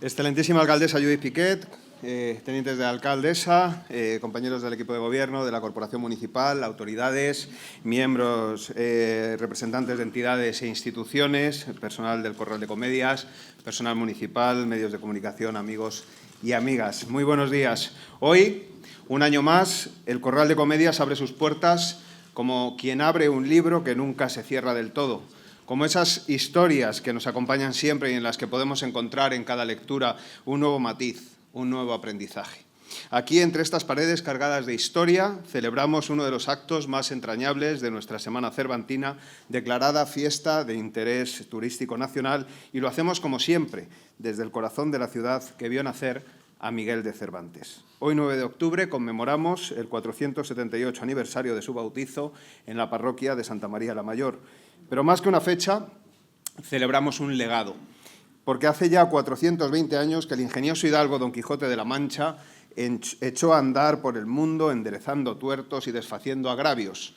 Excelentísima alcaldesa Judith Piquet, tenientes de alcaldesa, compañeros del equipo de gobierno, de la corporación municipal, autoridades, miembros, representantes de entidades e instituciones, personal del Corral de Comedias, personal municipal, medios de comunicación, amigos y amigas. Muy buenos días. Hoy, un año más, el Corral de Comedias abre sus puertas como quien abre un libro que nunca se cierra del todo. Como esas historias que nos acompañan siempre y en las que podemos encontrar en cada lectura un nuevo matiz, un nuevo aprendizaje. Aquí, entre estas paredes cargadas de historia, celebramos uno de los actos más entrañables de nuestra Semana Cervantina, declarada fiesta de interés turístico nacional, y lo hacemos como siempre, desde el corazón de la ciudad que vio nacer a Miguel de Cervantes. Hoy, 9 de octubre, conmemoramos el 478 aniversario de su bautizo en la parroquia de Santa María la Mayor. Pero más que una fecha, celebramos un legado, porque hace ya 420 años que el ingenioso hidalgo Don Quijote de la Mancha echó a andar por el mundo enderezando tuertos y desfaciendo agravios.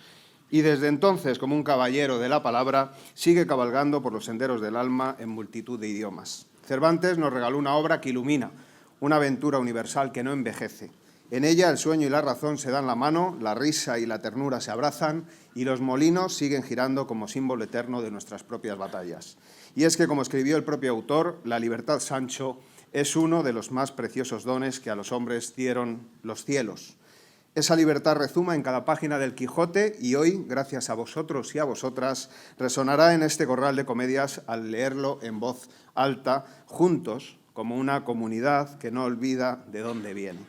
Y desde entonces, como un caballero de la palabra, sigue cabalgando por los senderos del alma en multitud de idiomas. Cervantes nos regaló una obra que ilumina, una aventura universal que no envejece. En ella el sueño y la razón se dan la mano, la risa y la ternura se abrazan y los molinos siguen girando como símbolo eterno de nuestras propias batallas. Y es que, como escribió el propio autor, la libertad, Sancho, es uno de los más preciosos dones que a los hombres dieron los cielos. Esa libertad rezuma en cada página del Quijote y hoy, gracias a vosotros y a vosotras, resonará en este Corral de Comedias al leerlo en voz alta, juntos, como una comunidad que no olvida de dónde viene.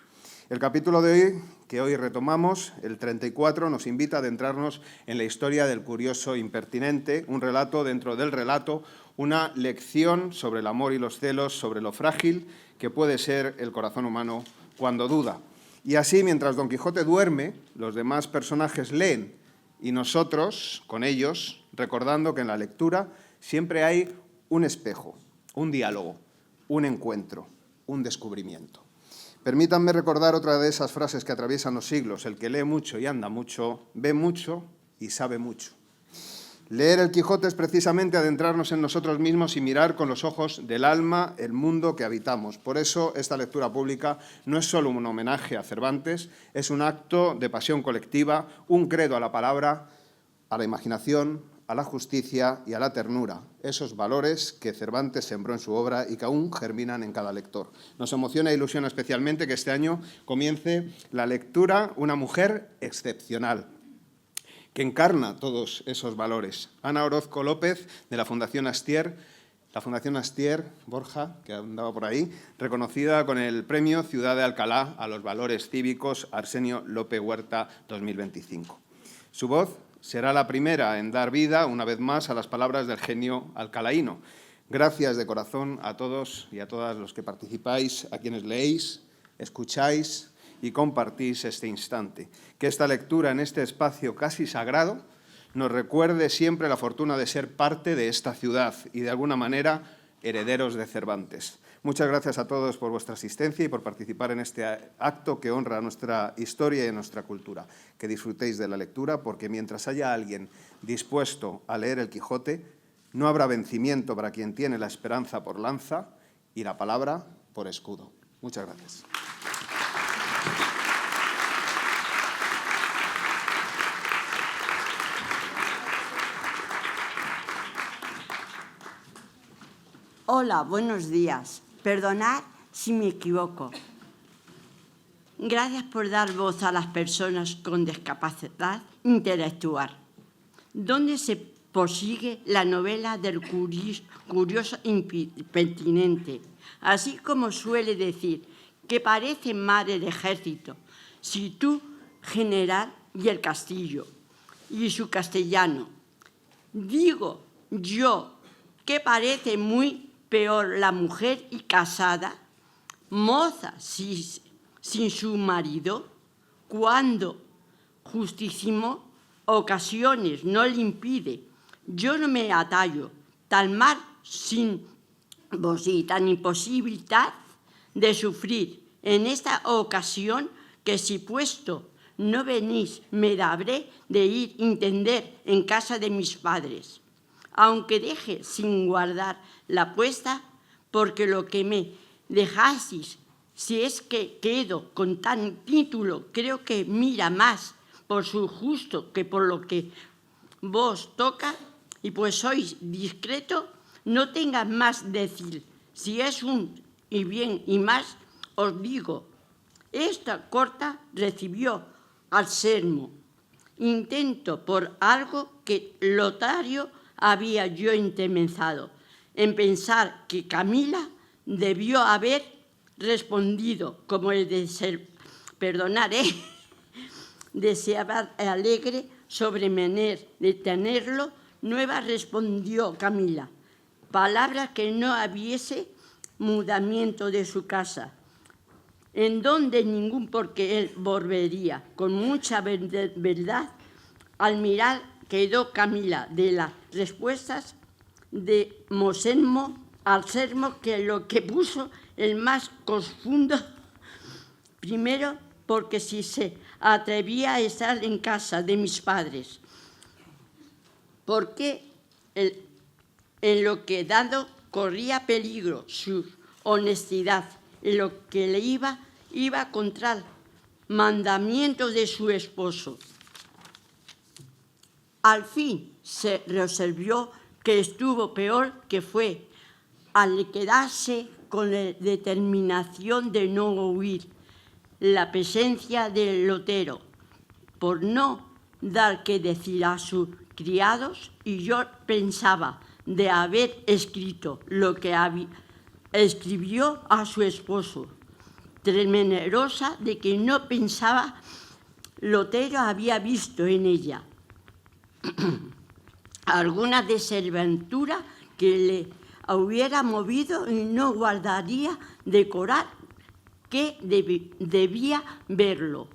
El capítulo de hoy, que hoy retomamos, el 34, nos invita a adentrarnos en la historia del curioso impertinente, un relato dentro del relato, una lección sobre el amor y los celos, sobre lo frágil que puede ser el corazón humano cuando duda. Y así, mientras Don Quijote duerme, los demás personajes leen y nosotros, con ellos, recordando que en la lectura siempre hay un espejo, un diálogo, un encuentro, un descubrimiento. Permítanme recordar otra de esas frases que atraviesan los siglos. El que lee mucho y anda mucho, ve mucho y sabe mucho. Leer el Quijote es precisamente adentrarnos en nosotros mismos y mirar con los ojos del alma el mundo que habitamos. Por eso esta lectura pública no es solo un homenaje a Cervantes, es un acto de pasión colectiva, un credo a la palabra, a la imaginación, a la justicia y a la ternura, esos valores que Cervantes sembró en su obra y que aún germinan en cada lector. Nos emociona e ilusiona especialmente que este año comience la lectura una mujer excepcional, que encarna todos esos valores. Ana Orozco López, de la Fundación Astier, Borja, que andaba por ahí, reconocida con el premio Ciudad de Alcalá a los valores cívicos Arsenio López Huerta 2025. Su voz será la primera en dar vida, una vez más, a las palabras del genio alcalaíno. Gracias de corazón a todos y a todas los que participáis, a quienes leéis, escucháis y compartís este instante. Que esta lectura en este espacio casi sagrado nos recuerde siempre la fortuna de ser parte de esta ciudad y, de alguna manera, herederos de Cervantes. Muchas gracias a todos por vuestra asistencia y por participar en este acto que honra nuestra historia y nuestra cultura. Que disfrutéis de la lectura, porque mientras haya alguien dispuesto a leer el Quijote, no habrá vencimiento para quien tiene la esperanza por lanza y la palabra por escudo. Muchas gracias. Hola, buenos días. Perdonad si me equivoco. Gracias por dar voz a las personas con discapacidad intelectual, donde se prosigue la novela del curioso impertinente, así como suele decir, que parece mar el ejército, si tú, general, y el castillo, y su castellano. Digo yo que parece muy peor la mujer y casada, moza sin su marido, cuando justísimo ocasiones no le impide. Yo no me atallo, tal mal sin vos y tan imposibilidad de sufrir en esta ocasión que si puesto no venís me habré de ir a entender en casa de mis padres. Aunque deje sin guardar la puesta, porque lo que me dejasis, si es que quedo con tan título, creo que mira más por su justo que por lo que vos toca, y pues sois discreto, no tengas más decir. Si es un y bien y más, os digo, esta corta recibió Anselmo. Intento por algo que Lotario había yo intermenzado, en pensar que Camila debió haber respondido como el de ser, perdonaré, deseaba alegre sobremanera de tenerlo, nueva respondió Camila, palabra que no hubiese mudamiento de su casa, en donde ningún porque él volvería, con mucha verdad, al mirar quedó Camila de las respuestas de Anselmo, que lo que puso el más confundo, primero porque si se atrevía a estar en casa de mis padres, porque en lo que dado corría peligro su honestidad, en lo que le iba contra el mandamiento de su esposo. Al fin se resolvió que estuvo peor, que fue al quedarse con la determinación de no huir la presencia del lotero, por no dar que decir a sus criados, y yo pensaba de haber escrito lo que escribió a su esposo, temerosa de que no pensaba Lotero había visto en ella alguna desventura que le hubiera movido y no guardaría de corar que debía verlo.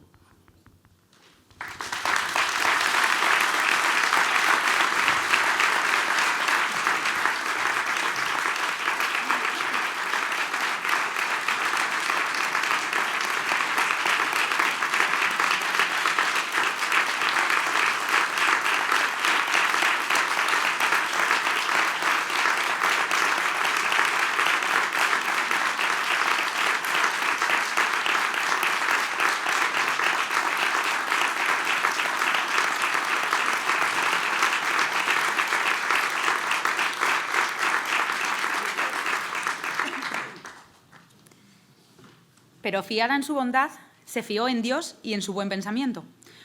Pero fiada en su bondad, se fió en Dios y en su buen pensamiento,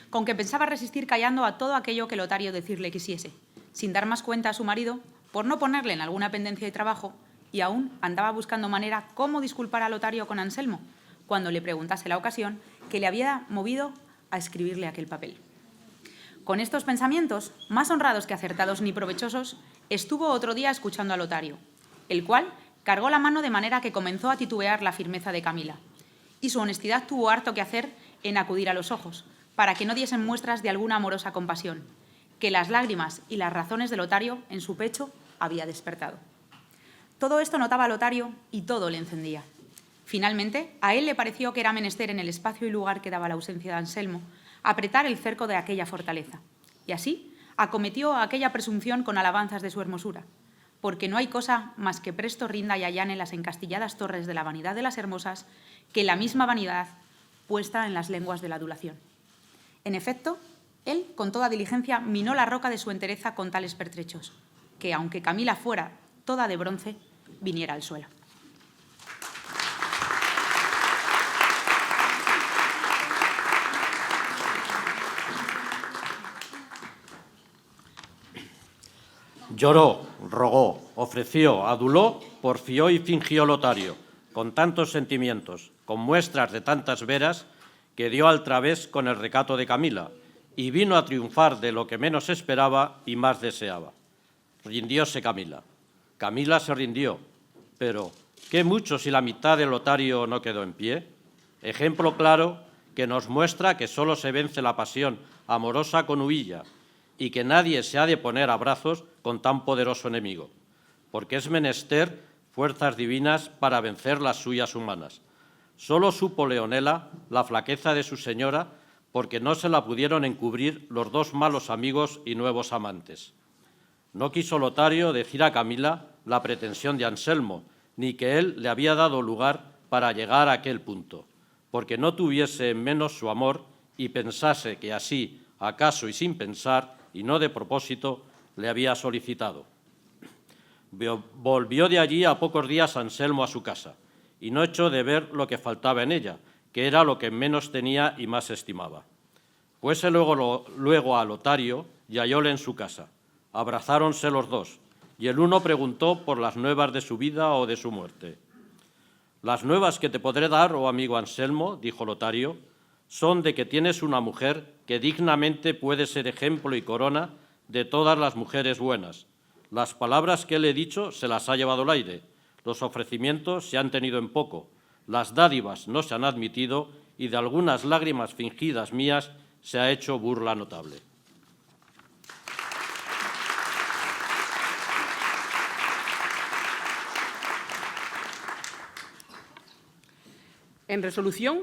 con que pensaba resistir callando a todo aquello que Lotario decirle quisiese, sin dar más cuenta a su marido, por no ponerle en alguna pendencia de trabajo, y aún andaba buscando manera cómo disculpar a Lotario con Anselmo, cuando le preguntase la ocasión que le había movido a escribirle aquel papel. Con estos pensamientos, más honrados que acertados ni provechosos, estuvo otro día escuchando a Lotario, el cual cargó la mano de manera que comenzó a titubear la firmeza de Camila, y su honestidad tuvo harto que hacer en acudir a los ojos, para que no diesen muestras de alguna amorosa compasión, que las lágrimas y las razones de Lotario en su pecho había despertado. Todo esto notaba Lotario y todo le encendía. Finalmente, a él le pareció que era menester en el espacio y lugar que daba la ausencia de Anselmo, apretar el cerco de aquella fortaleza, y así acometió aquella presunción con alabanzas de su hermosura, porque no hay cosa más que presto rinda y allane las encastilladas torres de la vanidad de las hermosas que la misma vanidad puesta en las lenguas de la adulación. En efecto, él, con toda diligencia, minó la roca de su entereza con tales pertrechos, que, aunque Camila fuera toda de bronce, viniera al suelo. Lloró, rogó, ofreció, aduló, porfió y fingió Lotario, con tantos sentimientos, con muestras de tantas veras, que dio al través con el recato de Camila, y vino a triunfar de lo que menos esperaba y más deseaba. Rindióse Camila. Camila se rindió, pero ¿qué mucho si la mitad de Lotario no quedó en pie? Ejemplo claro que nos muestra que solo se vence la pasión amorosa con huilla, y que nadie se ha de poner a brazos con tan poderoso enemigo, porque es menester fuerzas divinas para vencer las suyas humanas. Solo supo Leonela la flaqueza de su señora, porque no se la pudieron encubrir los dos malos amigos y nuevos amantes. No quiso Lotario decir a Camila la pretensión de Anselmo, ni que él le había dado lugar para llegar a aquel punto, porque no tuviese en menos su amor y pensase que así, acaso y sin pensar, y no de propósito, le había solicitado. Volvió de allí a pocos días Anselmo a su casa, y no echó de ver lo que faltaba en ella, que era lo que menos tenía y más estimaba. Fuese luego a Lotario y hallóle en su casa. Abrazáronse los dos, y el uno preguntó por las nuevas de su vida o de su muerte. «Las nuevas que te podré dar, oh amigo Anselmo», dijo Lotario, «son de que tienes una mujer que dignamente puede ser ejemplo y corona de todas las mujeres buenas. Las palabras que le he dicho se las ha llevado el aire, los ofrecimientos se han tenido en poco, las dádivas no se han admitido y de algunas lágrimas fingidas mías se ha hecho burla notable». En resolución,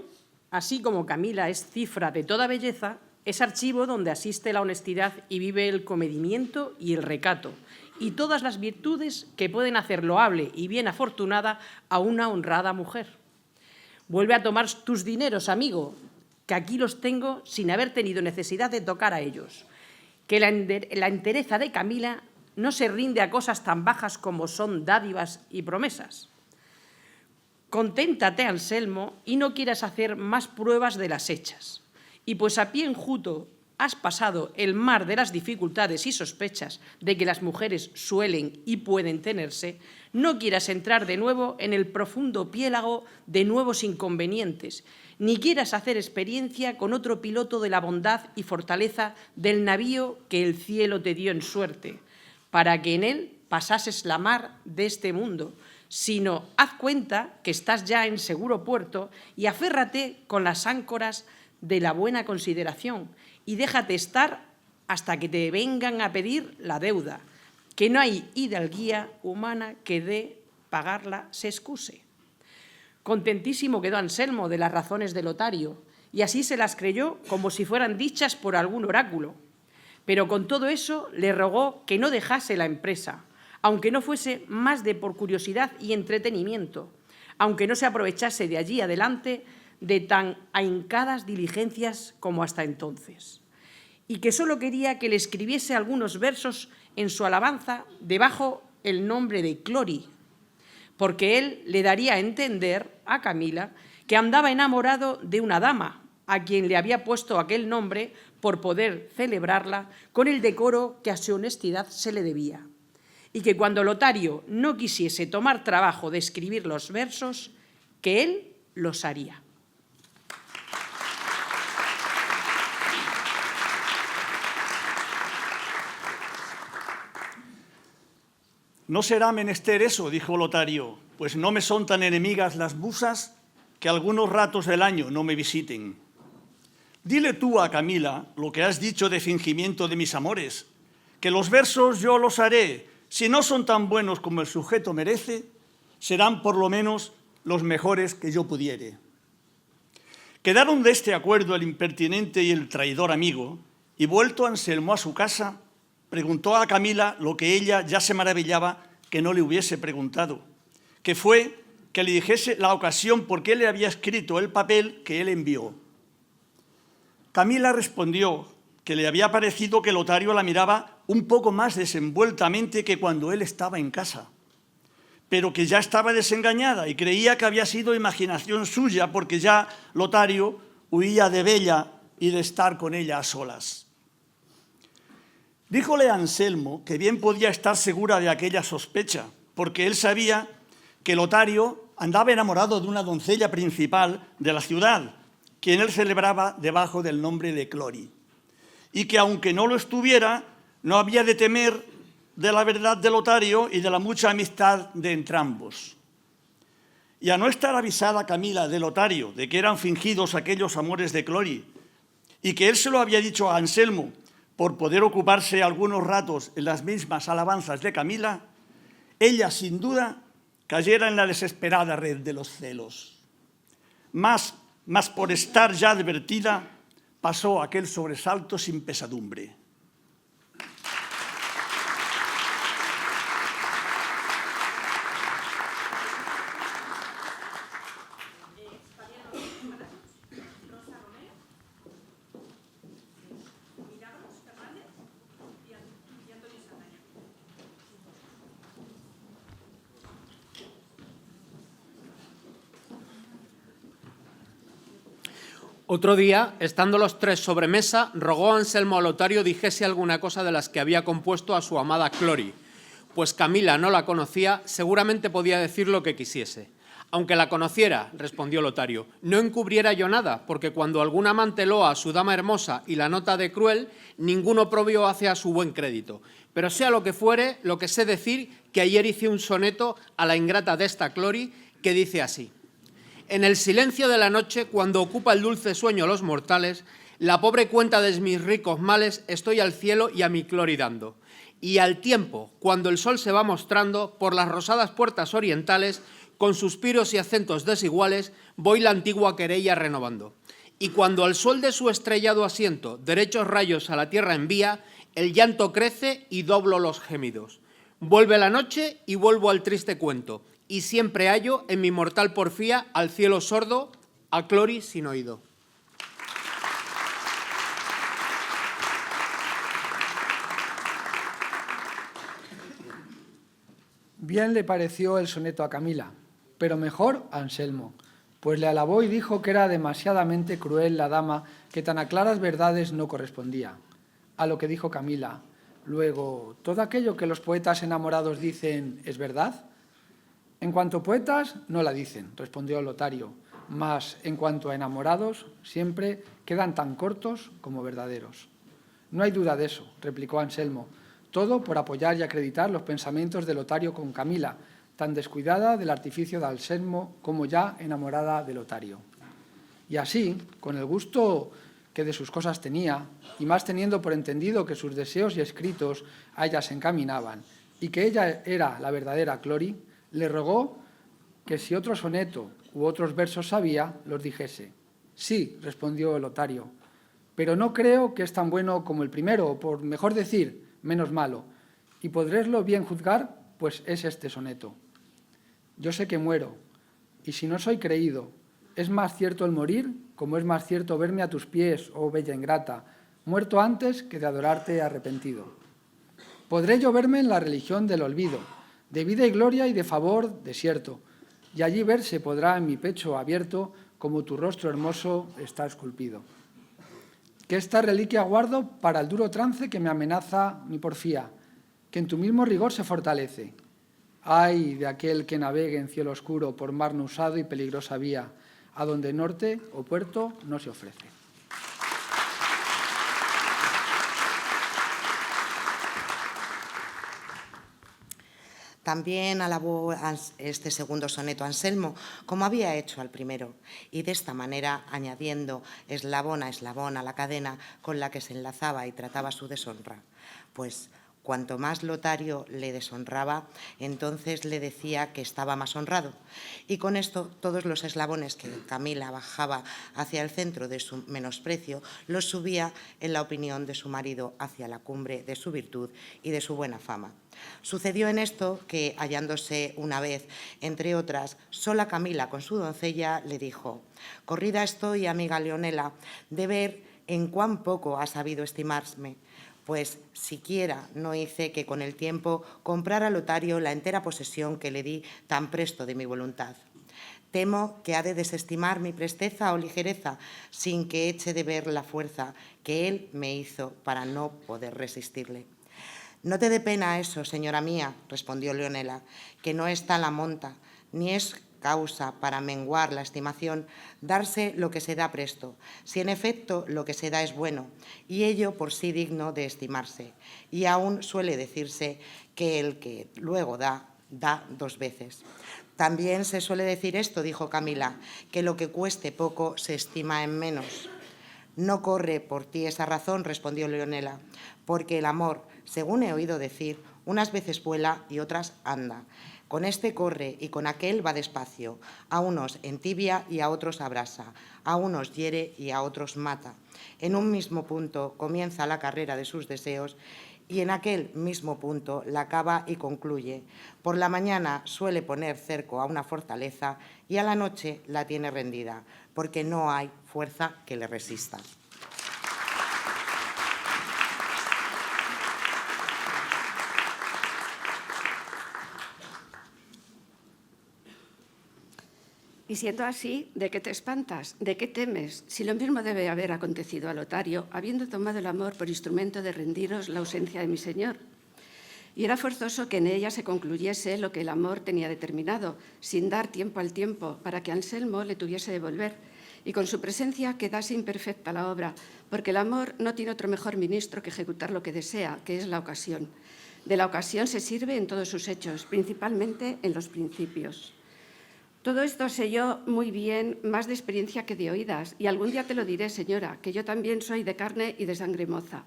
así como Camila es cifra de toda belleza, es archivo donde asiste la honestidad y vive el comedimiento y el recato, y todas las virtudes que pueden hacer loable y bien afortunada a una honrada mujer. Vuelve a tomar tus dineros, amigo, que aquí los tengo sin haber tenido necesidad de tocar a ellos. Que la entereza de Camila no se rinde a cosas tan bajas como son dádivas y promesas. Conténtate, Anselmo, y no quieras hacer más pruebas de las hechas. Y pues a pie enjuto has pasado el mar de las dificultades y sospechas de que las mujeres suelen y pueden tenerse, no quieras entrar de nuevo en el profundo piélago de nuevos inconvenientes, ni quieras hacer experiencia con otro piloto de la bondad y fortaleza del navío que el cielo te dio en suerte, para que en él pasases la mar de este mundo, sino haz cuenta que estás ya en seguro puerto y aférrate con las áncoras de la buena consideración y déjate estar hasta que te vengan a pedir la deuda, que no hay hidalguía humana que de pagarla se excuse. Contentísimo quedó Anselmo de las razones de Lotario, y así se las creyó como si fueran dichas por algún oráculo. Pero con todo eso le rogó que no dejase la empresa, aunque no fuese más de por curiosidad y entretenimiento, aunque no se aprovechase de allí adelante de tan ahincadas diligencias como hasta entonces, y que solo quería que le escribiese algunos versos en su alabanza debajo el nombre de Clori, porque él le daría a entender a Camila que andaba enamorado de una dama, a quien le había puesto aquel nombre por poder celebrarla con el decoro que a su honestidad se le debía, y que cuando Lotario no quisiese tomar trabajo de escribir los versos, que él los haría. «No será menester eso», dijo Lotario, «pues no me son tan enemigas las musas que algunos ratos del año no me visiten. Dile tú a Camila lo que has dicho de fingimiento de mis amores, que los versos yo los haré, si no son tan buenos como el sujeto merece, serán por lo menos los mejores que yo pudiere». Quedaron de este acuerdo el impertinente y el traidor amigo, y vuelto Anselmo a su casa, preguntó a Camila lo que ella ya se maravillaba que no le hubiese preguntado, que fue que le dijese la ocasión por qué le había escrito el papel que él envió. Camila respondió que le había parecido que Lotario la miraba un poco más desenvueltamente que cuando él estaba en casa, pero que ya estaba desengañada y creía que había sido imaginación suya porque ya Lotario huía de Bella y de estar con ella a solas. Díjole a Anselmo que bien podía estar segura de aquella sospecha, porque él sabía que Lotario andaba enamorado de una doncella principal de la ciudad, quien él celebraba debajo del nombre de Clori, y que aunque no lo estuviera, no había de temer de la verdad de Lotario y de la mucha amistad de entrambos. Y a no estar avisada Camila de Lotario de que eran fingidos aquellos amores de Clori, y que él se lo había dicho a Anselmo por poder ocuparse algunos ratos en las mismas alabanzas de Camila, ella, sin duda, cayera en la desesperada red de los celos. Mas por estar ya advertida, pasó aquel sobresalto sin pesadumbre. Otro día, estando los tres sobre mesa, rogó Anselmo a Lotario dijese alguna cosa de las que había compuesto a su amada Clori, pues Camila no la conocía, seguramente podía decir lo que quisiese. Aunque la conociera, respondió Lotario, no encubriera yo nada, porque cuando algún amante loa a su dama hermosa y la nota de cruel, ningún oprobio hace a su buen crédito. Pero sea lo que fuere, lo que sé decir, que ayer hice un soneto a la ingrata de esta Clori, que dice así: en el silencio de la noche, cuando ocupa el dulce sueño los mortales, la pobre cuenta de mis ricos males estoy al cielo y a mi Clori dando. Y al tiempo, cuando el sol se va mostrando por las rosadas puertas orientales, con suspiros y acentos desiguales, voy la antigua querella renovando. Y cuando al sol de su estrellado asiento derechos rayos a la tierra envía, el llanto crece y doblo los gemidos. Vuelve la noche y vuelvo al triste cuento, y siempre hallo en mi mortal porfía al cielo sordo, a Clori sin oído. Bien le pareció el soneto a Camila, pero mejor a Anselmo, pues le alabó y dijo que era demasiadamente cruel la dama que tan a claras verdades no correspondía. A lo que dijo Camila: luego, ¿todo aquello que los poetas enamorados dicen es verdad? En cuanto a poetas, no la dicen, respondió Lotario, mas en cuanto a enamorados, siempre quedan tan cortos como verdaderos. No hay duda de eso, replicó Anselmo, todo por apoyar y acreditar los pensamientos de Lotario con Camila, tan descuidada del artificio de Anselmo como ya enamorada de Lotario. Y así, con el gusto que de sus cosas tenía, y más teniendo por entendido que sus deseos y escritos a ella se encaminaban, y que ella era la verdadera Clori, le rogó que si otro soneto u otros versos sabía, los dijese. Sí, respondió Lotario, pero no creo que es tan bueno como el primero, o por mejor decir, menos malo, y podréislo bien juzgar, pues es este soneto. Yo sé que muero, y si no soy creído, es más cierto el morir, como es más cierto verme a tus pies, oh bella ingrata, muerto antes que de adorarte arrepentido. Podré yo verme en la religión del olvido, de vida y gloria y de favor desierto, y allí verse podrá en mi pecho abierto, como tu rostro hermoso está esculpido. Que esta reliquia guardo para el duro trance que me amenaza mi porfía, que en tu mismo rigor se fortalece. Ay de aquel que navegue en cielo oscuro por mar no usado y peligrosa vía, a donde norte o puerto no se ofrece. También alabó este segundo soneto a Anselmo, como había hecho al primero, y de esta manera añadiendo eslabón a eslabón a la cadena con la que se enlazaba y trataba su deshonra. Pues cuanto más Lotario le deshonraba, entonces le decía que estaba más honrado. Y con esto todos los eslabones que Camila bajaba hacia el centro de su menosprecio, los subía en la opinión de su marido hacia la cumbre de su virtud y de su buena fama. Sucedió en esto que, hallándose una vez, entre otras, sola Camila con su doncella, le dijo: «Corrida estoy, amiga Leonela, de ver en cuán poco has sabido estimarme, pues siquiera no hice que con el tiempo comprara a Lotario la entera posesión que le di tan presto de mi voluntad. Temo que ha de desestimar mi presteza o ligereza sin que eche de ver la fuerza que él me hizo para no poder resistirle». «No te dé pena eso, señora mía», respondió Leonela, «que no está la monta, ni es causa para menguar la estimación darse lo que se da presto, si en efecto lo que se da es bueno, y ello por sí digno de estimarse. Y aún suele decirse que el que luego da, da dos veces». «También se suele decir esto», dijo Camila, «que lo que cueste poco se estima en menos». «No corre por ti esa razón», respondió Leonela, «porque el amor, según he oído decir, unas veces vuela y otras anda. Con este corre y con aquel va despacio, a unos entibia y a otros abrasa, a unos hiere y a otros mata. En un mismo punto comienza la carrera de sus deseos y en aquel mismo punto la acaba y concluye. Por la mañana suele poner cerco a una fortaleza y a la noche la tiene rendida, porque no hay fuerza que le resista». Y siendo así, ¿de qué te espantas? ¿De qué temes? Si lo mismo debe haber acontecido a Lotario, habiendo tomado el amor por instrumento de rendiros la ausencia de mi señor. Y era forzoso que en ella se concluyese lo que el amor tenía determinado, sin dar tiempo al tiempo, para que Anselmo le tuviese de volver, y con su presencia quedase imperfecta la obra, porque el amor no tiene otro mejor ministro que ejecutar lo que desea, que es la ocasión. De la ocasión se sirve en todos sus hechos, principalmente en los principios. Todo esto sé yo muy bien, más de experiencia que de oídas, y algún día te lo diré, señora, que yo también soy de carne y de sangre moza.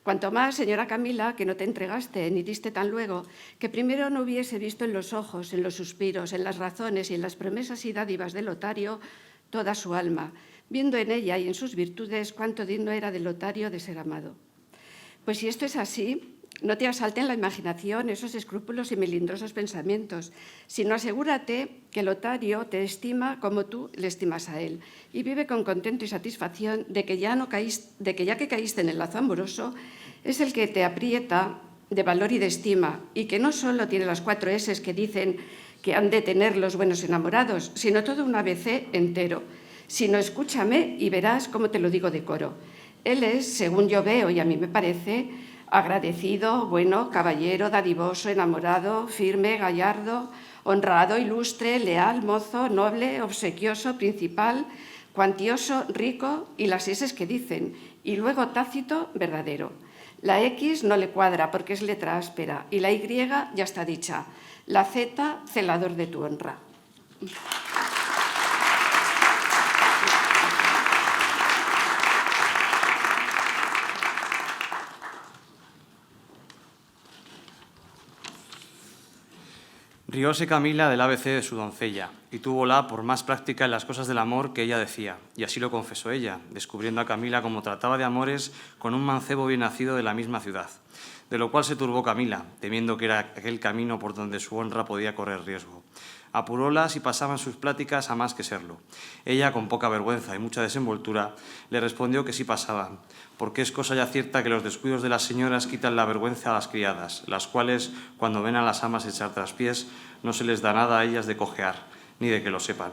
Cuanto más, señora Camila, que no te entregaste ni diste tan luego, que primero no hubiese visto en los ojos, en los suspiros, en las razones y en las promesas y dádivas de Lotario toda su alma, viendo en ella y en sus virtudes cuánto digno era de Lotario de ser amado. Pues si esto es así, no te asalten la imaginación esos escrúpulos y melindrosos pensamientos, sino asegúrate que Lotario te estima como tú le estimas a él y vive con contento y satisfacción de que ya que caíste en el lazo amoroso, es el que te aprieta de valor y de estima y que no solo tiene las 4 S que dicen que han de tener los buenos enamorados, sino todo un ABC entero. Sino escúchame y verás cómo te lo digo de coro. Él es, según yo veo y a mí me parece, agradecido, bueno, caballero, dadivoso, enamorado, firme, gallardo, honrado, ilustre, leal, mozo, noble, obsequioso, principal, cuantioso, rico y las S que dicen, y luego tácito, verdadero. La X no le cuadra porque es letra áspera y la Y ya está dicha. La Z, celador de tu honra. Rióse Camila del ABC de su doncella, y túvola por más práctica en las cosas del amor que ella decía, y así lo confesó ella, descubriendo a Camila cómo trataba de amores con un mancebo bien nacido de la misma ciudad, de lo cual se turbó Camila, temiendo que era aquel camino por donde su honra podía correr riesgo. Apurólas y pasaban sus pláticas a más que serlo. Ella, con poca vergüenza y mucha desenvoltura, le respondió que sí pasaban, porque es cosa ya cierta que los descuidos de las señoras quitan la vergüenza a las criadas, las cuales, cuando ven a las amas echar traspiés, no se les da nada a ellas de cojear, ni de que lo sepan.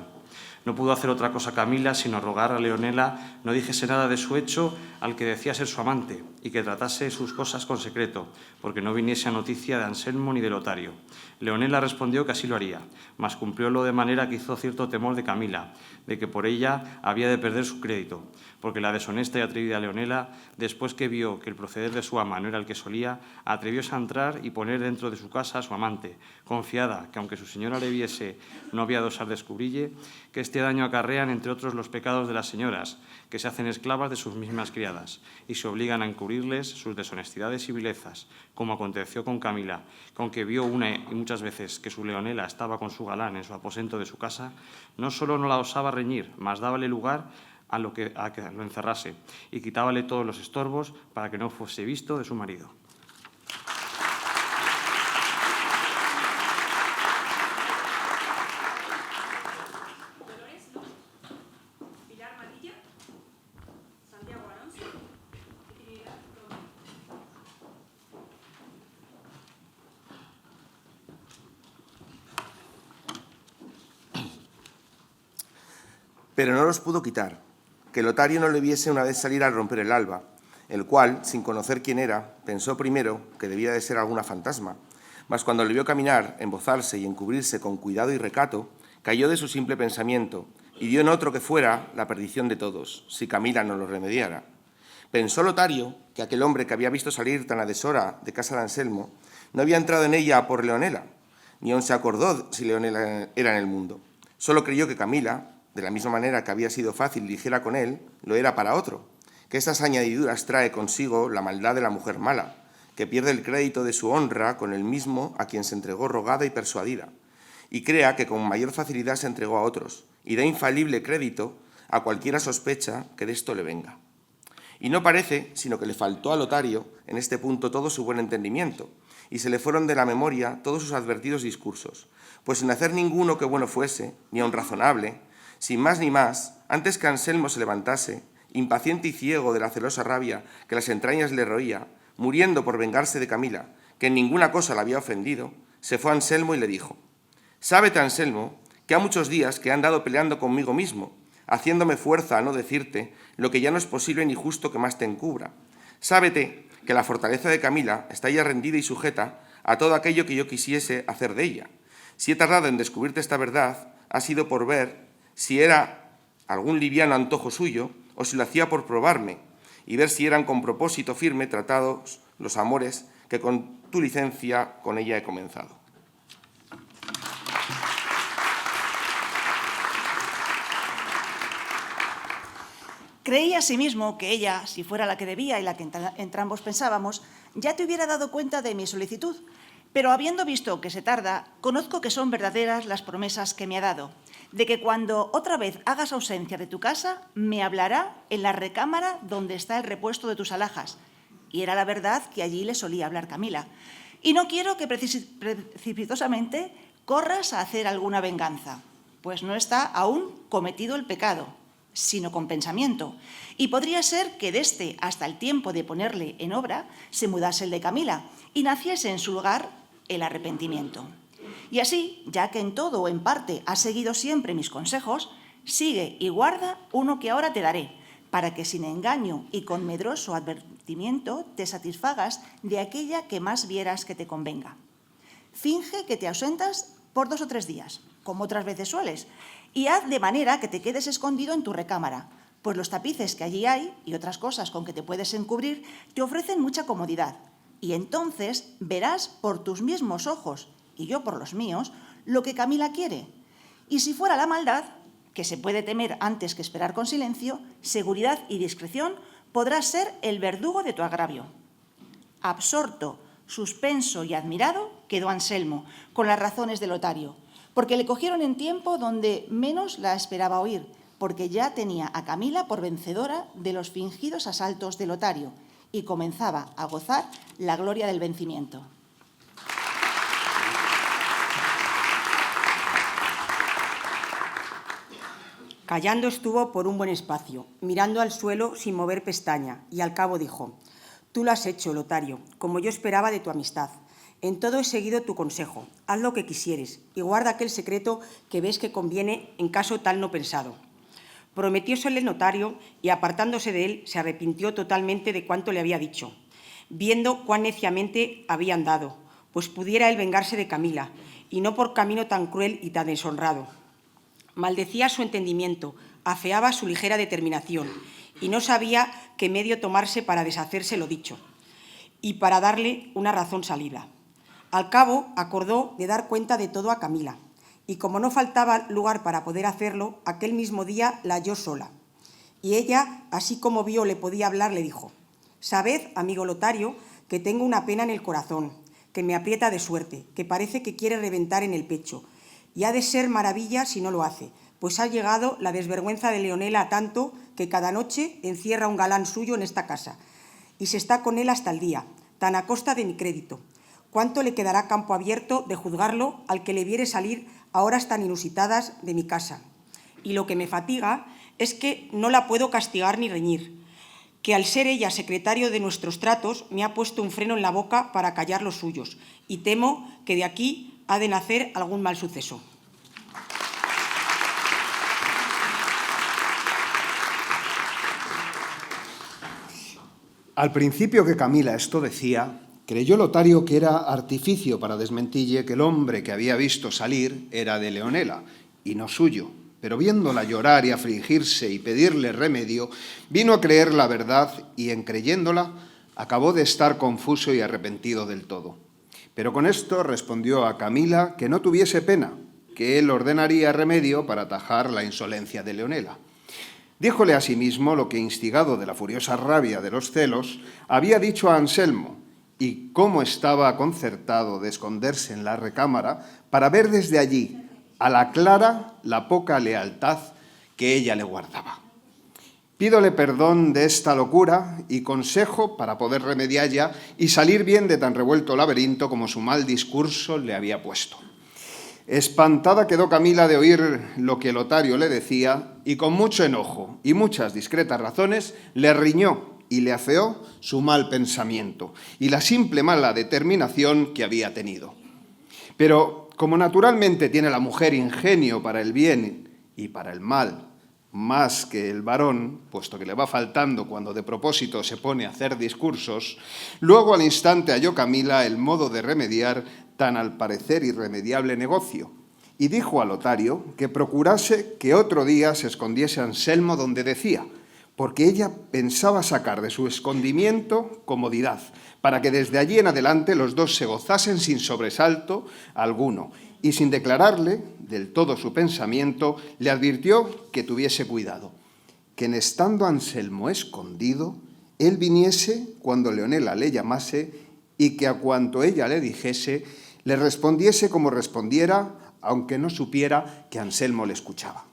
No pudo hacer otra cosa Camila sino rogar a Leonela no dijese nada de su hecho al que decía ser su amante y que tratase sus cosas con secreto, porque no viniese a noticia de Anselmo ni de Lotario. Leonela respondió que así lo haría, mas cumpliólo de manera que hizo cierto temor de Camila, de que por ella había de perder su crédito, porque la deshonesta y atrevida Leonela, después que vio que el proceder de su ama no era el que solía, atrevióse a entrar y poner dentro de su casa a su amante, confiada que, aunque su señora le viese, no había de osar descubrille, que este daño acarrean, entre otros, los pecados de las señoras, que se hacen esclavas de sus mismas criadas y se obligan a encubrirles sus deshonestidades y vilezas, como aconteció con Camila, con que vio una y muchas veces que su Leonela estaba con su galán en su aposento de su casa, no solo no la osaba reñir, mas dábale lugar a que lo encerrase y quitábale todos los estorbos para que no fuese visto de su marido. Pero no los pudo quitar, que Lotario no le viese una vez salir al romper el alba, el cual, sin conocer quién era, pensó primero que debía de ser alguna fantasma, mas cuando le vio caminar, embozarse y encubrirse con cuidado y recato, cayó de su simple pensamiento y dio en otro que fuera la perdición de todos, si Camila no lo remediara. Pensó Lotario que aquel hombre que había visto salir tan a deshora de casa de Anselmo no había entrado en ella por Leonela, ni aun se acordó si Leonela era en el mundo. Solo creyó que Camila, de la misma manera que había sido fácil y ligera con él, lo era para otro, que estas añadiduras trae consigo la maldad de la mujer mala, que pierde el crédito de su honra con el mismo a quien se entregó rogada y persuadida, y crea que con mayor facilidad se entregó a otros, y da infalible crédito a cualquiera sospecha que de esto le venga. Y no parece, sino que le faltó a Lotario en este punto todo su buen entendimiento, y se le fueron de la memoria todos sus advertidos discursos, pues sin hacer ninguno que bueno fuese, ni aun razonable, sin más ni más, antes que Anselmo se levantase, impaciente y ciego de la celosa rabia que las entrañas le roía, muriendo por vengarse de Camila, que en ninguna cosa la había ofendido, se fue a Anselmo y le dijo: «Sábete, Anselmo, que ha muchos días que he andado peleando conmigo mismo, haciéndome fuerza a no decirte lo que ya no es posible ni justo que más te encubra. Sábete que la fortaleza de Camila está ya rendida y sujeta a todo aquello que yo quisiese hacer de ella. Si he tardado en descubrirte esta verdad, ha sido por ver si era algún liviano antojo suyo o si lo hacía por probarme y ver si eran con propósito firme tratados los amores que con tu licencia con ella he comenzado. Creí asimismo que ella, si fuera la que debía y la que entrambos pensábamos, ya te hubiera dado cuenta de mi solicitud, pero habiendo visto que se tarda, conozco que son verdaderas las promesas que me ha dado, de que cuando otra vez hagas ausencia de tu casa, me hablará en la recámara donde está el repuesto de tus alhajas. Y era la verdad que allí le solía hablar Camila. Y no quiero que precipitosamente corras a hacer alguna venganza, pues no está aún cometido el pecado, sino con pensamiento. Y podría ser que desde hasta el tiempo de ponerle en obra se mudase el de Camila y naciese en su lugar el arrepentimiento. Y así, ya que en todo o en parte has seguido siempre mis consejos, sigue y guarda uno que ahora te daré, para que sin engaño y con medroso advertimiento te satisfagas de aquella que más vieras que te convenga. Finge que te ausentas por 2 o 3 días, como otras veces sueles, y haz de manera que te quedes escondido en tu recámara, pues los tapices que allí hay y otras cosas con que te puedes encubrir te ofrecen mucha comodidad. Y entonces verás por tus mismos ojos, y yo por los míos, lo que Camila quiere. Y si fuera la maldad, que se puede temer antes que esperar con silencio, seguridad y discreción podrás ser el verdugo de tu agravio. Absorto, suspenso y admirado quedó Anselmo con las razones de Lotario, porque le cogieron en tiempo donde menos la esperaba oír, porque ya tenía a Camila por vencedora de los fingidos asaltos de Lotario y comenzaba a gozar la gloria del vencimiento. Callando estuvo por un buen espacio, mirando al suelo sin mover pestaña, y al cabo dijo: «Tú lo has hecho, Lotario, como yo esperaba de tu amistad. En todo he seguido tu consejo. Haz lo que quisieres y guarda aquel secreto que ves que conviene en caso tal no pensado». Prometiósele el notario y, apartándose de él, se arrepintió totalmente de cuanto le había dicho, viendo cuán neciamente había andado, pues pudiera él vengarse de Camila, y no por camino tan cruel y tan deshonrado. Maldecía su entendimiento, afeaba su ligera determinación, y no sabía qué medio tomarse para deshacerse lo dicho, y para darle una razón salida. Al cabo, acordó de dar cuenta de todo a Camila, y como no faltaba lugar para poder hacerlo, aquel mismo día la halló sola. Y ella, así como vio le podía hablar, le dijo: «Sabed, amigo Lotario, que tengo una pena en el corazón, que me aprieta de suerte, que parece que quiere reventar en el pecho, y ha de ser maravilla si no lo hace, pues ha llegado la desvergüenza de Leonela a tanto que cada noche encierra un galán suyo en esta casa, y se está con él hasta el día, tan a costa de mi crédito. ¿Cuánto le quedará campo abierto de juzgarlo al que le viere salir a horas tan inusitadas de mi casa? Y lo que me fatiga es que no la puedo castigar ni reñir, que al ser ella secretario de nuestros tratos me ha puesto un freno en la boca para callar los suyos, y temo que de aquí ha de nacer algún mal suceso». Al principio que Camila esto decía, creyó Lotario que era artificio para desmentille que el hombre que había visto salir era de Leonela y no suyo, pero viéndola llorar y afligirse y pedirle remedio, vino a creer la verdad y, en creyéndola, acabó de estar confuso y arrepentido del todo. Pero con esto respondió a Camila que no tuviese pena, que él ordenaría remedio para atajar la insolencia de Leonela. Díjole asimismo lo que, instigado de la furiosa rabia de los celos, había dicho a Anselmo, y cómo estaba concertado de esconderse en la recámara para ver desde allí a la clara la poca lealtad que ella le guardaba. Pídole perdón de esta locura y consejo para poder remediarla y salir bien de tan revuelto laberinto como su mal discurso le había puesto. Espantada quedó Camila de oír lo que Lotario le decía y con mucho enojo y muchas discretas razones le riñó y le afeó su mal pensamiento y la simple mala determinación que había tenido. Pero como naturalmente tiene la mujer ingenio para el bien y para el mal, más que el varón, puesto que le va faltando cuando de propósito se pone a hacer discursos, luego al instante halló Camila el modo de remediar tan al parecer irremediable negocio, y dijo a Lotario que procurase que otro día se escondiese Anselmo donde decía, porque ella pensaba sacar de su escondimiento comodidad, para que desde allí en adelante los dos se gozasen sin sobresalto alguno, y sin declararle del todo su pensamiento, le advirtió que tuviese cuidado, que en estando Anselmo escondido, él viniese cuando Leonela le llamase y que a cuanto ella le dijese, le respondiese como respondiera, aunque no supiera que Anselmo le escuchaba.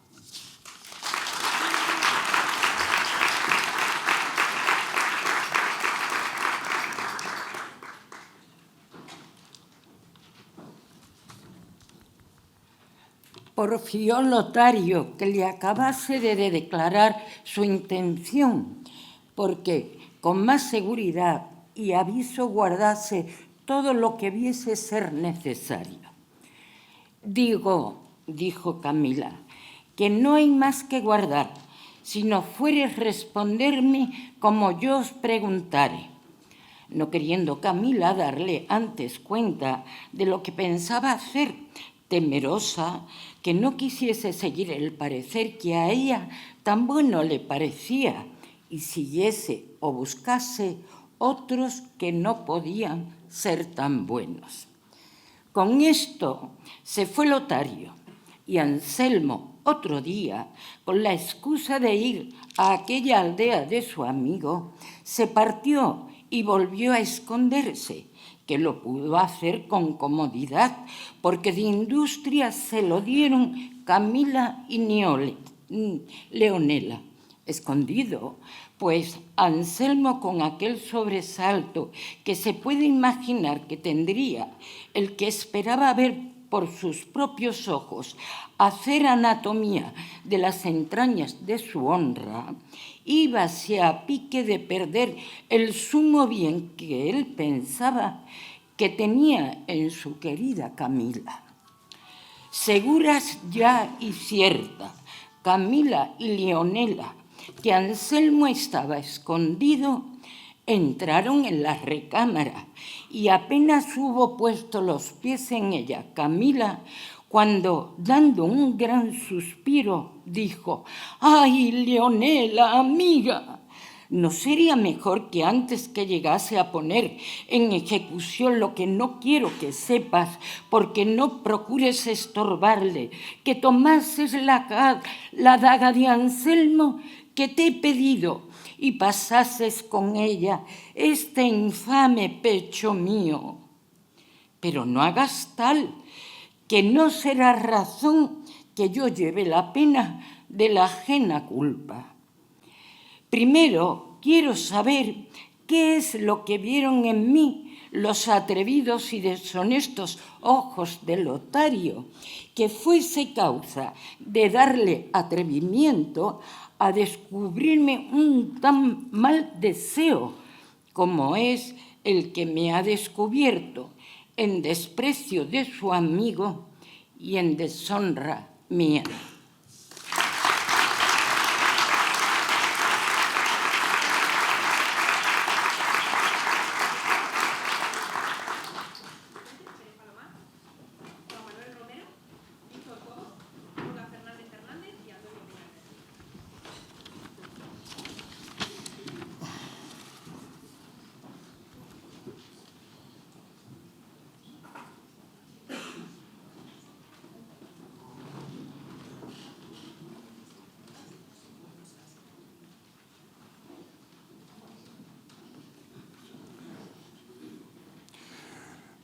Porfió Lotario que le acabase de declarar su intención, porque con más seguridad y aviso guardase todo lo que viese ser necesario. Digo, dijo Camila, que no hay más que guardar, sino fueres responderme como yo os preguntare. No queriendo Camila darle antes cuenta de lo que pensaba hacer, temerosa que no quisiese seguir el parecer que a ella tan bueno le parecía y siguiese o buscase otros que no podían ser tan buenos. Con esto se fue Lotario y Anselmo otro día, con la excusa de ir a aquella aldea de su amigo, se partió y volvió a esconderse, que lo pudo hacer con comodidad, porque de industria se lo dieron Camila y Leonela. Escondido, pues Anselmo, con aquel sobresalto que se puede imaginar que tendría el que esperaba ver por sus propios ojos hacer anatomía de las entrañas de su honra, íbase a pique de perder el sumo bien que él pensaba que tenía en su querida Camila. Seguras ya y cierta, Camila y Leonela, que Anselmo estaba escondido, entraron en la recámara y apenas hubo puesto los pies en ella Camila, cuando, dando un gran suspiro, dijo: «¡Ay, Leonela, amiga! ¿No sería mejor que antes que llegase a poner en ejecución lo que no quiero que sepas, porque no procures estorbarle, que tomases la daga de Anselmo que te he pedido y pasases con ella este infame pecho mío? Pero no hagas tal, que no será razón que yo lleve la pena de la ajena culpa. Primero quiero saber qué es lo que vieron en mí los atrevidos y deshonestos ojos de Lotario, que fuese causa de darle atrevimiento a descubrirme un tan mal deseo como es el que me ha descubierto, en desprecio de su amigo y en deshonra mía».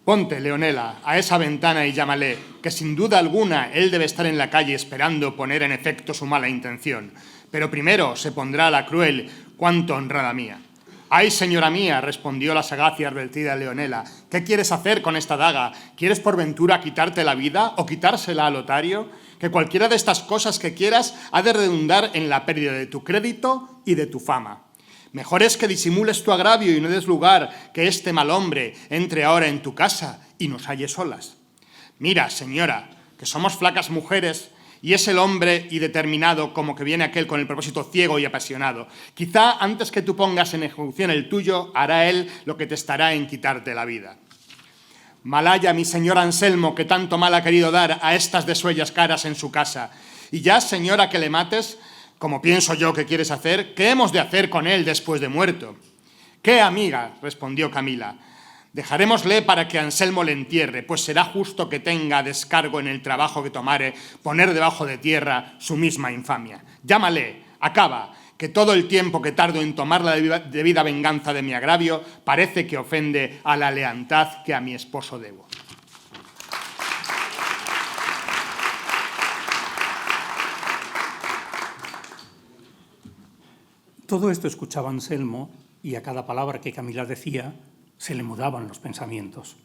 Ponte, Leonela, a esa ventana y llámale, que sin duda alguna él debe estar en la calle esperando poner en efecto su mala intención. Pero primero se pondrá la cruel, cuánto honrada mía. «Ay, señora mía», respondió la sagaz y advertida Leonela, «¿qué quieres hacer con esta daga? ¿Quieres por ventura quitarte la vida o quitársela a Lotario? Que cualquiera de estas cosas que quieras ha de redundar en la pérdida de tu crédito y de tu fama. Mejor es que disimules tu agravio y no des lugar que este mal hombre entre ahora en tu casa y nos halle solas. Mira, señora, que somos flacas mujeres y es el hombre y determinado como que viene aquel con el propósito ciego y apasionado. Quizá antes que tú pongas en ejecución el tuyo, hará él lo que te estará en quitarte la vida. Malaya, mi señor Anselmo, que tanto mal ha querido dar a estas desuellas caras en su casa. Y ya, señora, que le mates, como pienso yo que quieres hacer, ¿qué hemos de hacer con él después de muerto? ¿Qué, amiga?, respondió Camila. Dejarémosle para que Anselmo le entierre, pues será justo que tenga descargo en el trabajo que tomare poner debajo de tierra su misma infamia. Llámale, acaba, que todo el tiempo que tardo en tomar la debida venganza de mi agravio parece que ofende a la lealtad que a mi esposo debo. Todo esto escuchaba Anselmo y a cada palabra que Camila decía se le mudaban los pensamientos.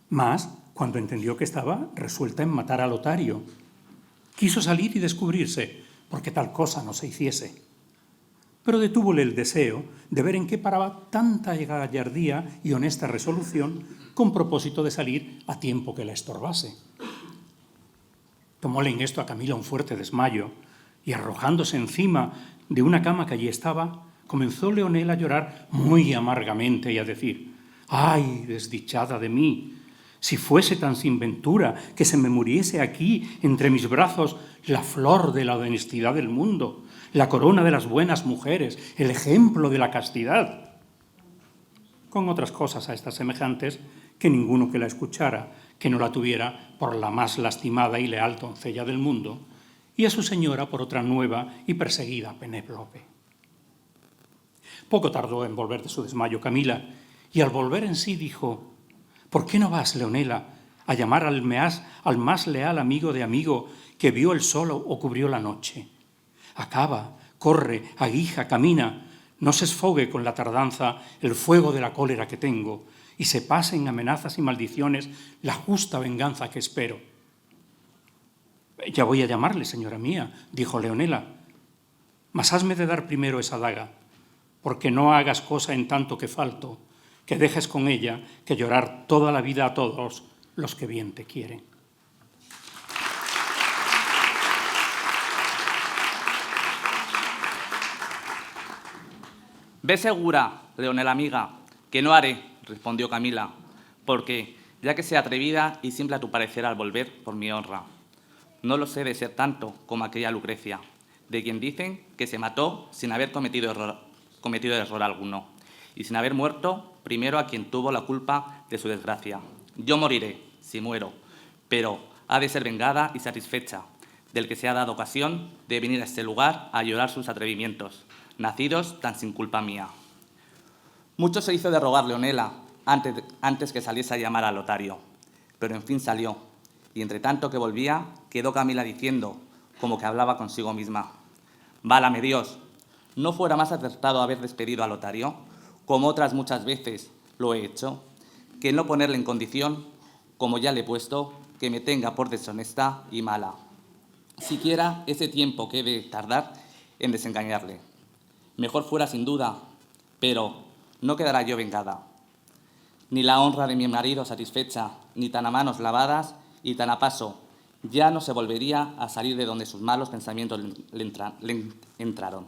Mas, cuando entendió que estaba resuelta en matar a Lotario, quiso salir y descubrirse, porque tal cosa no se hiciese. Pero detúvole el deseo de ver en qué paraba tanta gallardía y honesta resolución con propósito de salir a tiempo que la estorbase. Tomóle en esto a Camila un fuerte desmayo y arrojándose encima de una cama que allí estaba, comenzó Leonela a llorar muy amargamente y a decir: «¡Ay, desdichada de mí! Si fuese tan sin ventura que se me muriese aquí entre mis brazos la flor de la honestidad del mundo, la corona de las buenas mujeres, el ejemplo de la castidad». Con otras cosas a estas semejantes que ninguno que la escuchara, que no la tuviera por la más lastimada y leal doncella del mundo, y a su señora por otra nueva y perseguida Penélope. Poco tardó en volver de su desmayo Camila, y al volver en sí dijo: «¿Por qué no vas, Leonela, a llamar al más leal amigo de amigo que vio el sol o cubrió la noche? Acaba, corre, aguija, camina, no se esfogue con la tardanza el fuego de la cólera que tengo, y se pase en amenazas y maldiciones la justa venganza que espero». «Ya voy a llamarle, señora mía», dijo Leonela, «mas hasme de dar primero esa daga, porque no hagas cosa en tanto que falto, que dejes con ella que llorar toda la vida a todos los que bien te quieren». «Ve segura, Leonela amiga, que no haré», respondió Camila, «porque, ya que sea atrevida y simple a tu parecer al volver por mi honra, no lo sé de ser tanto como aquella Lucrecia, de quien dicen que se mató sin haber cometido error alguno, y sin haber muerto primero a quien tuvo la culpa de su desgracia. Yo moriré, si muero, pero ha de ser vengada y satisfecha del que se ha dado ocasión de venir a este lugar a llorar sus atrevimientos, nacidos tan sin culpa mía». Mucho se hizo de rogar Leonela antes que saliese a llamar a Lotario, pero en fin salió, y entre tanto que volvía, quedó Camila diciendo, como que hablaba consigo misma: «Válame Dios, ¿no fuera más acertado haber despedido a Lotario, como otras muchas veces lo he hecho, que no ponerle en condición, como ya le he puesto, que me tenga por deshonesta y mala, siquiera ese tiempo que he de tardar en desengañarle? Mejor fuera sin duda, pero no quedará yo vengada, ni la honra de mi marido satisfecha, ni tan a manos lavadas y tan a paso, ya no se volvería a salir de donde sus malos pensamientos le entraron.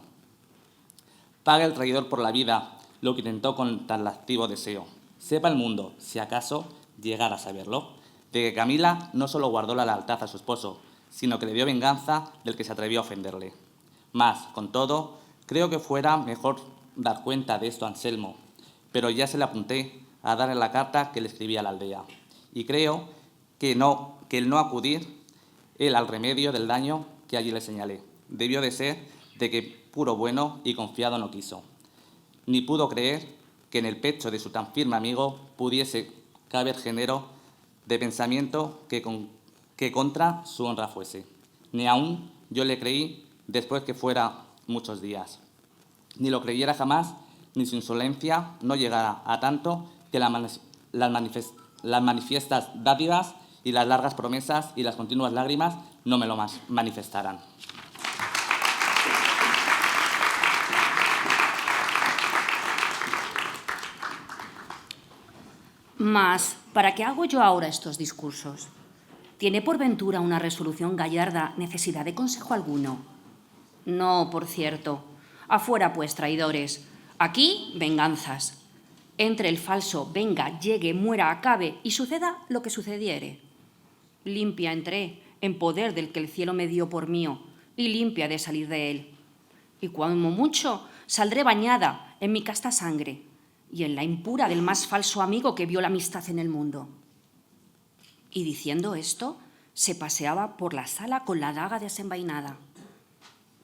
Paga el traidor por la vida lo que intentó con tan lascivo deseo. Sepa el mundo, si acaso llegara a saberlo, de que Camila no solo guardó la lealtad a su esposo, sino que le dio venganza del que se atrevió a ofenderle. Mas, con todo, creo que fuera mejor dar cuenta de esto a Anselmo, pero ya se le apunté a darle la carta que le escribí a la aldea, y creo que el no acudir él al remedio del daño que allí le señalé debió de ser de que puro bueno y confiado no quiso, ni pudo creer que en el pecho de su tan firme amigo pudiese caber género de pensamiento que contra su honra fuese. Ni aún yo le creí después que fuera muchos días, ni lo creyera jamás, ni su insolencia no llegara a tanto que las manifiestas dádivas y las largas promesas y las continuas lágrimas no me lo manifestaran. Mas ¿Para qué hago yo ahora estos discursos? ¿Tiene por ventura una resolución gallarda necesidad de consejo alguno? No, por cierto. Afuera, pues, traidores. Aquí, venganzas. Entre el falso, venga, llegue, muera, acabe y suceda lo que sucediere. Limpia entré en poder del que el cielo me dio por mío y limpia de salir de él. Y como mucho, saldré bañada en mi casta sangre y en la impura del más falso amigo que vio la amistad en el mundo. Y diciendo esto, se paseaba por la sala con la daga desenvainada,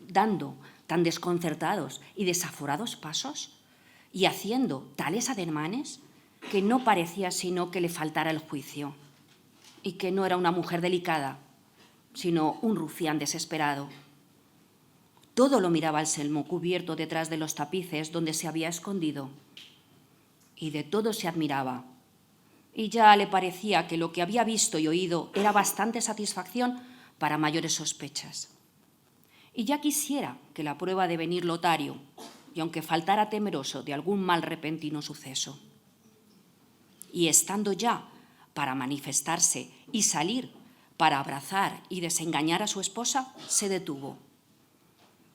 dando tan desconcertados y desaforados pasos y haciendo tales ademanes que no parecía sino que le faltara el juicio y que no era una mujer delicada, sino un rufián desesperado. Todo lo miraba Anselmo cubierto detrás de los tapices donde se había escondido y de todo se admiraba. Y ya le parecía que lo que había visto y oído era bastante satisfacción para mayores sospechas. Y ya quisiera que la prueba de venir Lotario, y aunque faltara temeroso de algún mal repentino suceso. Y estando ya para manifestarse y salir para abrazar y desengañar a su esposa, se detuvo,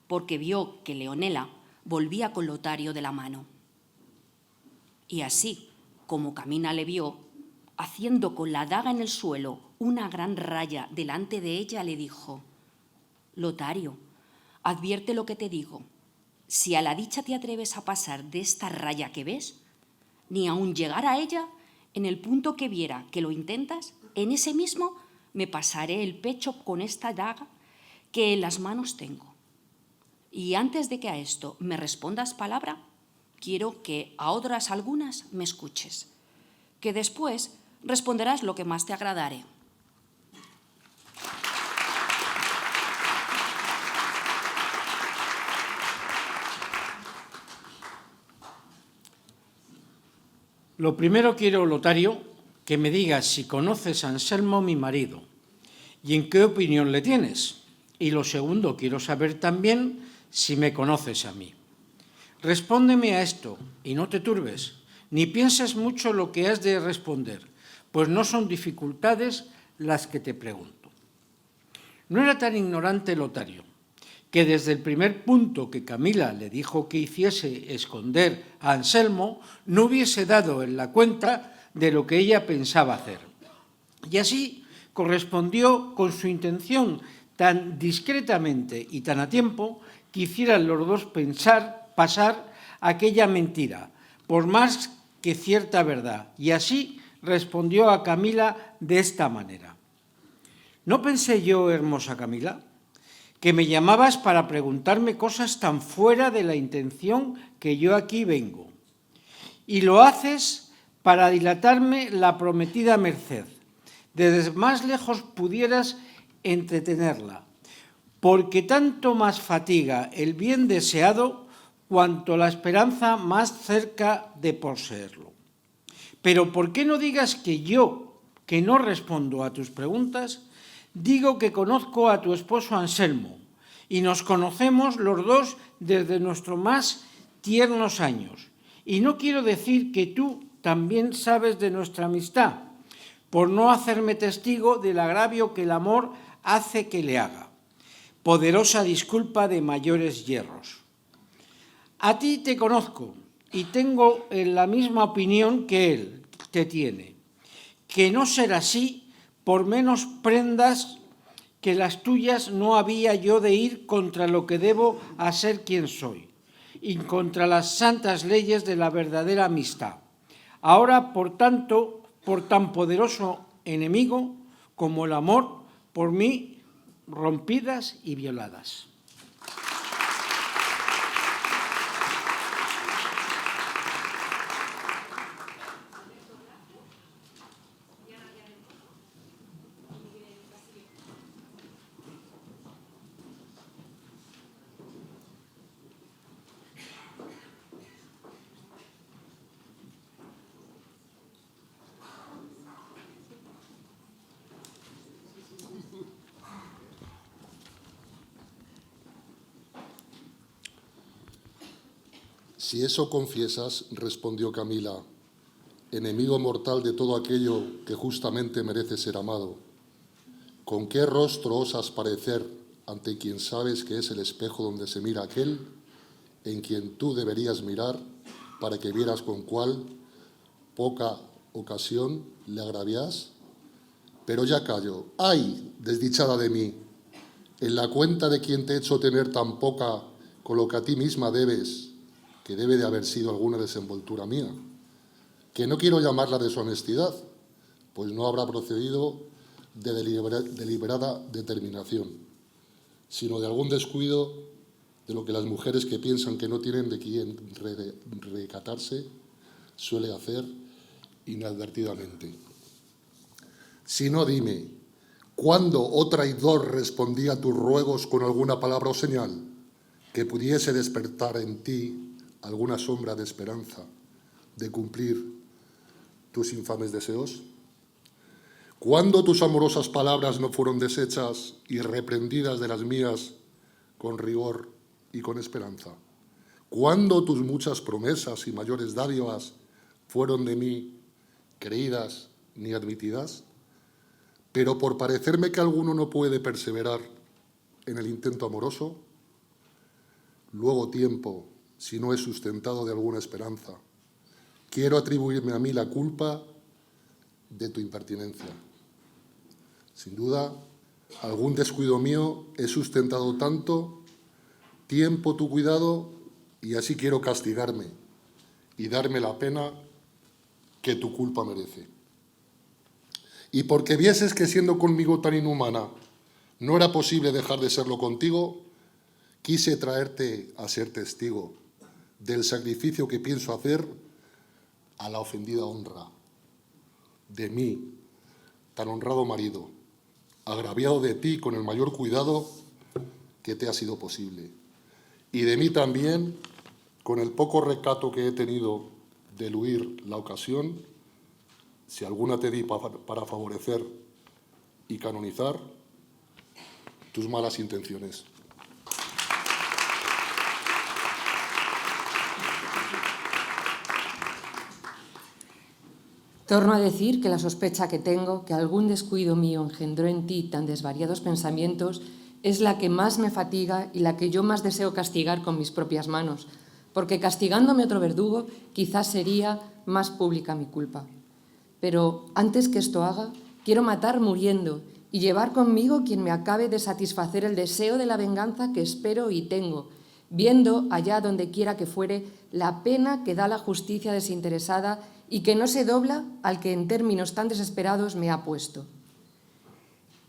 porque vio que Leonela volvía con Lotario de la mano. Y así como Camila le vio, haciendo con la daga en el suelo una gran raya delante de ella, le dijo: Lotario, advierte lo que te digo. Si a la dicha te atreves a pasar de esta raya que ves, ni aun llegar a ella, en el punto que viera que lo intentas, en ese mismo me pasaré el pecho con esta daga que en las manos tengo. Y antes de que a esto me respondas palabra, quiero que a otras algunas me escuches, que después responderás lo que más te agradare. Lo primero quiero, Lotario, que me digas si conoces a Anselmo, mi marido, y en qué opinión le tienes. Y lo segundo, quiero saber también si me conoces a mí. Respóndeme a esto y no te turbes, ni pienses mucho lo que has de responder, pues no son dificultades las que te pregunto. No era tan ignorante Lotario, que desde el primer punto que Camila le dijo que hiciese esconder a Anselmo, no hubiese dado en la cuenta de lo que ella pensaba hacer. Y así correspondió con su intención tan discretamente y tan a tiempo que hicieran los dos pasar aquella mentira, por más que cierta verdad. Y así respondió a Camila de esta manera: ¿No pensé yo, hermosa Camila, que me llamabas para preguntarme cosas tan fuera de la intención que yo aquí vengo? Y lo haces para dilatarme la prometida merced, desde más lejos pudieras entretenerla, porque tanto más fatiga el bien deseado cuanto la esperanza más cerca de poseerlo. Pero ¿por qué no digas que yo, que no respondo a tus preguntas, digo que conozco a tu esposo Anselmo y nos conocemos los dos desde nuestros más tiernos años? Y no quiero decir que tú también sabes de nuestra amistad, por no hacerme testigo del agravio que el amor hace que le haga. Poderosa disculpa de mayores hierros. A ti te conozco y tengo la misma opinión que él te tiene, que no será así, por menos prendas que las tuyas no había yo de ir contra lo que debo a ser quien soy, y contra las santas leyes de la verdadera amistad. Ahora, por tanto, por tan poderoso enemigo como el amor, por mí rompidas y violadas. Si eso confiesas, respondió Camila, enemigo mortal de todo aquello que justamente merece ser amado, ¿con qué rostro osas parecer ante quien sabes que es el espejo donde se mira aquel en quien tú deberías mirar para que vieras con cuál poca ocasión le agravias? Pero ya callo. ¡Ay, desdichada de mí! En la cuenta de quien te he hecho tener tan poca con lo que a ti misma debes, que debe de haber sido alguna desenvoltura mía, que no quiero llamarla deshonestidad, pues no habrá procedido de deliberada determinación, sino de algún descuido de lo que las mujeres que piensan que no tienen de quién recatarse suele hacer inadvertidamente. Si no, dime, ¿cuándo, oh traidor, respondí a tus ruegos con alguna palabra o señal que pudiese despertar en ti alguna sombra de esperanza de cumplir tus infames deseos? ¿Cuándo tus amorosas palabras no fueron deshechas y reprendidas de las mías con rigor y con esperanza? ¿Cuándo tus muchas promesas y mayores dádivas fueron de mí creídas ni admitidas? Pero por parecerme que alguno no puede perseverar en el intento amoroso, luego tiempo, si no es sustentado de alguna esperanza, quiero atribuirme a mí la culpa de tu impertinencia. Sin duda, algún descuido mío he sustentado tanto tiempo tu cuidado y así quiero castigarme y darme la pena que tu culpa merece. Y porque vieses que siendo conmigo tan inhumana no era posible dejar de serlo contigo, quise traerte a ser testigo del sacrificio que pienso hacer a la ofendida honra de mí, tan honrado marido, agraviado de ti con el mayor cuidado que te ha sido posible, y de mí también, con el poco recato que he tenido de eludir la ocasión, si alguna te di para favorecer y canonizar tus malas intenciones. Torno a decir que la sospecha que tengo que algún descuido mío engendró en ti tan desvariados pensamientos es la que más me fatiga y la que yo más deseo castigar con mis propias manos, porque castigándome otro verdugo quizás sería más pública mi culpa. Pero antes que esto haga, quiero matar muriendo y llevar conmigo quien me acabe de satisfacer el deseo de la venganza que espero y tengo, viendo allá donde quiera que fuere la pena que da la justicia desinteresada y que no se dobla al que en términos tan desesperados me ha puesto.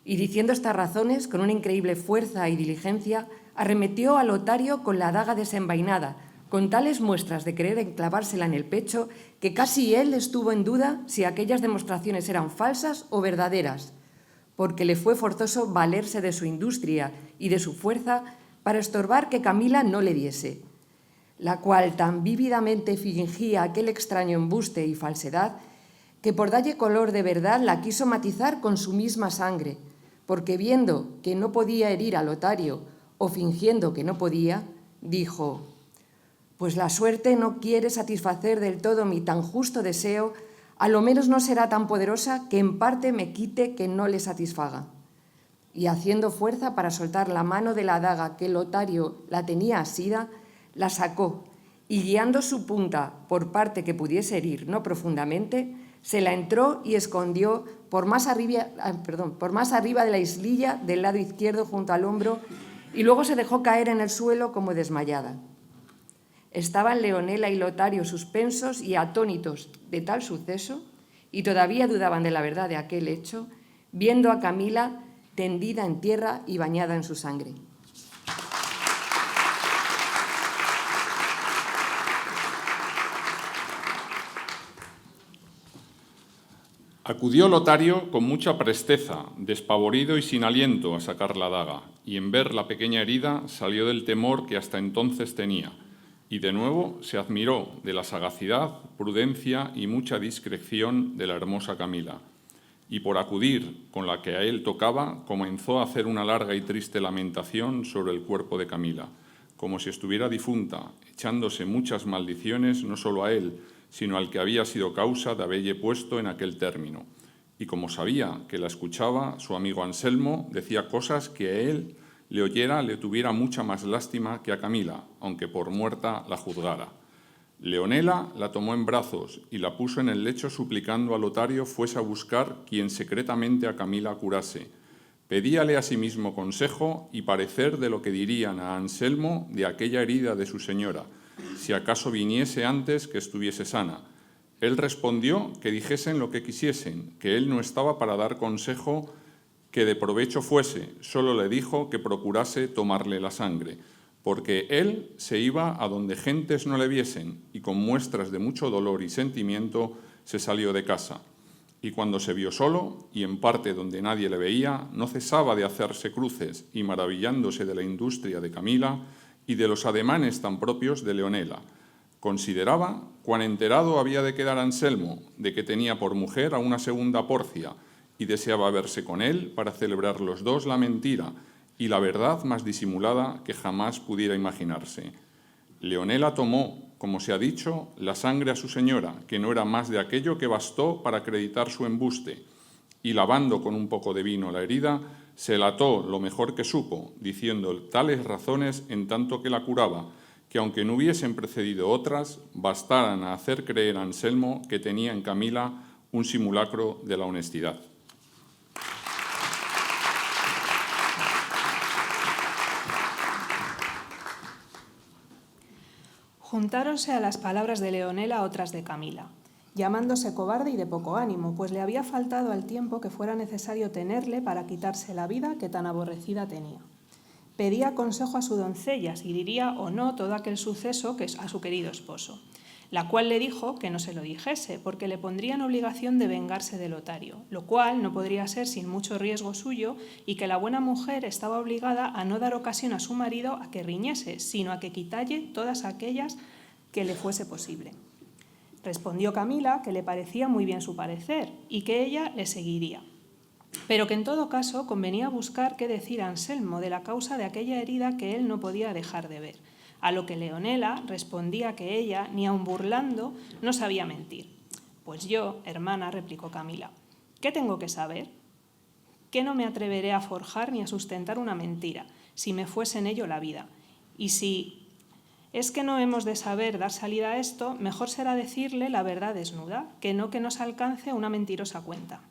Y diciendo estas razones, con una increíble fuerza y diligencia, arremetió a Lotario con la daga desenvainada, con tales muestras de querer enclavársela en el pecho que casi él estuvo en duda si aquellas demostraciones eran falsas o verdaderas, porque le fue forzoso valerse de su industria y de su fuerza para estorbar que Camila no le diese, la cual tan vívidamente fingía aquel extraño embuste y falsedad que por darle color de verdad la quiso matizar con su misma sangre, porque viendo que no podía herir a Lotario o fingiendo que no podía, dijo: «Pues la suerte no quiere satisfacer del todo mi tan justo deseo, a lo menos no será tan poderosa que en parte me quite que no le satisfaga». Y haciendo fuerza para soltar la mano de la daga que Lotario la tenía asida, la sacó y guiando su punta por parte que pudiese herir no profundamente, se la entró y escondió por más arriba de la islilla del lado izquierdo junto al hombro y luego se dejó caer en el suelo como desmayada. Estaban Leonela y Lotario suspensos y atónitos de tal suceso y todavía dudaban de la verdad de aquel hecho, viendo a Camila tendida en tierra y bañada en su sangre. Acudió Lotario con mucha presteza, despavorido y sin aliento a sacar la daga, y en ver la pequeña herida salió del temor que hasta entonces tenía, y de nuevo se admiró de la sagacidad, prudencia y mucha discreción de la hermosa Camila, y por acudir con la que a él tocaba, comenzó a hacer una larga y triste lamentación sobre el cuerpo de Camila, como si estuviera difunta, echándose muchas maldiciones no solo a él, sino al que había sido causa de habelle puesto en aquel término. Y como sabía que la escuchaba, su amigo Anselmo decía cosas que a él le oyera le tuviera mucha más lástima que a Camila, aunque por muerta la juzgara. Leonela la tomó en brazos y la puso en el lecho suplicando a Lotario fuese a buscar quien secretamente a Camila curase. Pedíale asimismo consejo y parecer de lo que dirían a Anselmo de aquella herida de su señora, si acaso viniese antes que estuviese sana. Él respondió que dijesen lo que quisiesen, que él no estaba para dar consejo que de provecho fuese, solo le dijo que procurase tomarle la sangre, porque él se iba a donde gentes no le viesen y con muestras de mucho dolor y sentimiento se salió de casa. Y cuando se vio solo, y en parte donde nadie le veía, no cesaba de hacerse cruces y maravillándose de la industria de Camila y de los ademanes tan propios de Leonela. Consideraba cuán enterado había de quedar Anselmo de que tenía por mujer a una segunda Porcia y deseaba verse con él para celebrar los dos la mentira y la verdad más disimulada que jamás pudiera imaginarse. Leonela tomó, como se ha dicho, la sangre a su señora, que no era más de aquello que bastó para acreditar su embuste, y lavando con un poco de vino la herida, se la ató lo mejor que supo, diciendo tales razones en tanto que la curaba, que aunque no hubiesen precedido otras, bastaran a hacer creer a Anselmo que tenía en Camila un simulacro de la honestidad. Juntáronse a las palabras de Leonela otras de Camila, llamándose cobarde y de poco ánimo, pues le había faltado al tiempo que fuera necesario tenerle para quitarse la vida que tan aborrecida tenía. Pedía consejo a su doncella si diría o no todo aquel suceso que es a su querido esposo, la cual le dijo que no se lo dijese, porque le pondría en obligación de vengarse de Lotario, lo cual no podría ser sin mucho riesgo suyo y que la buena mujer estaba obligada a no dar ocasión a su marido a que riñese, sino a que quitalle todas aquellas que le fuese posible. Respondió Camila que le parecía muy bien su parecer y que ella le seguiría, pero que en todo caso convenía buscar qué decir a Anselmo de la causa de aquella herida que él no podía dejar de ver, a lo que Leonela respondía que ella, ni aun burlando, no sabía mentir. Pues yo, hermana, replicó Camila, ¿qué tengo que saber? Que no me atreveré a forjar ni a sustentar una mentira, si me fuese en ello la vida. Y si es que no hemos de saber dar salida a esto, mejor será decirle la verdad desnuda, que no que nos alcance una mentirosa cuenta.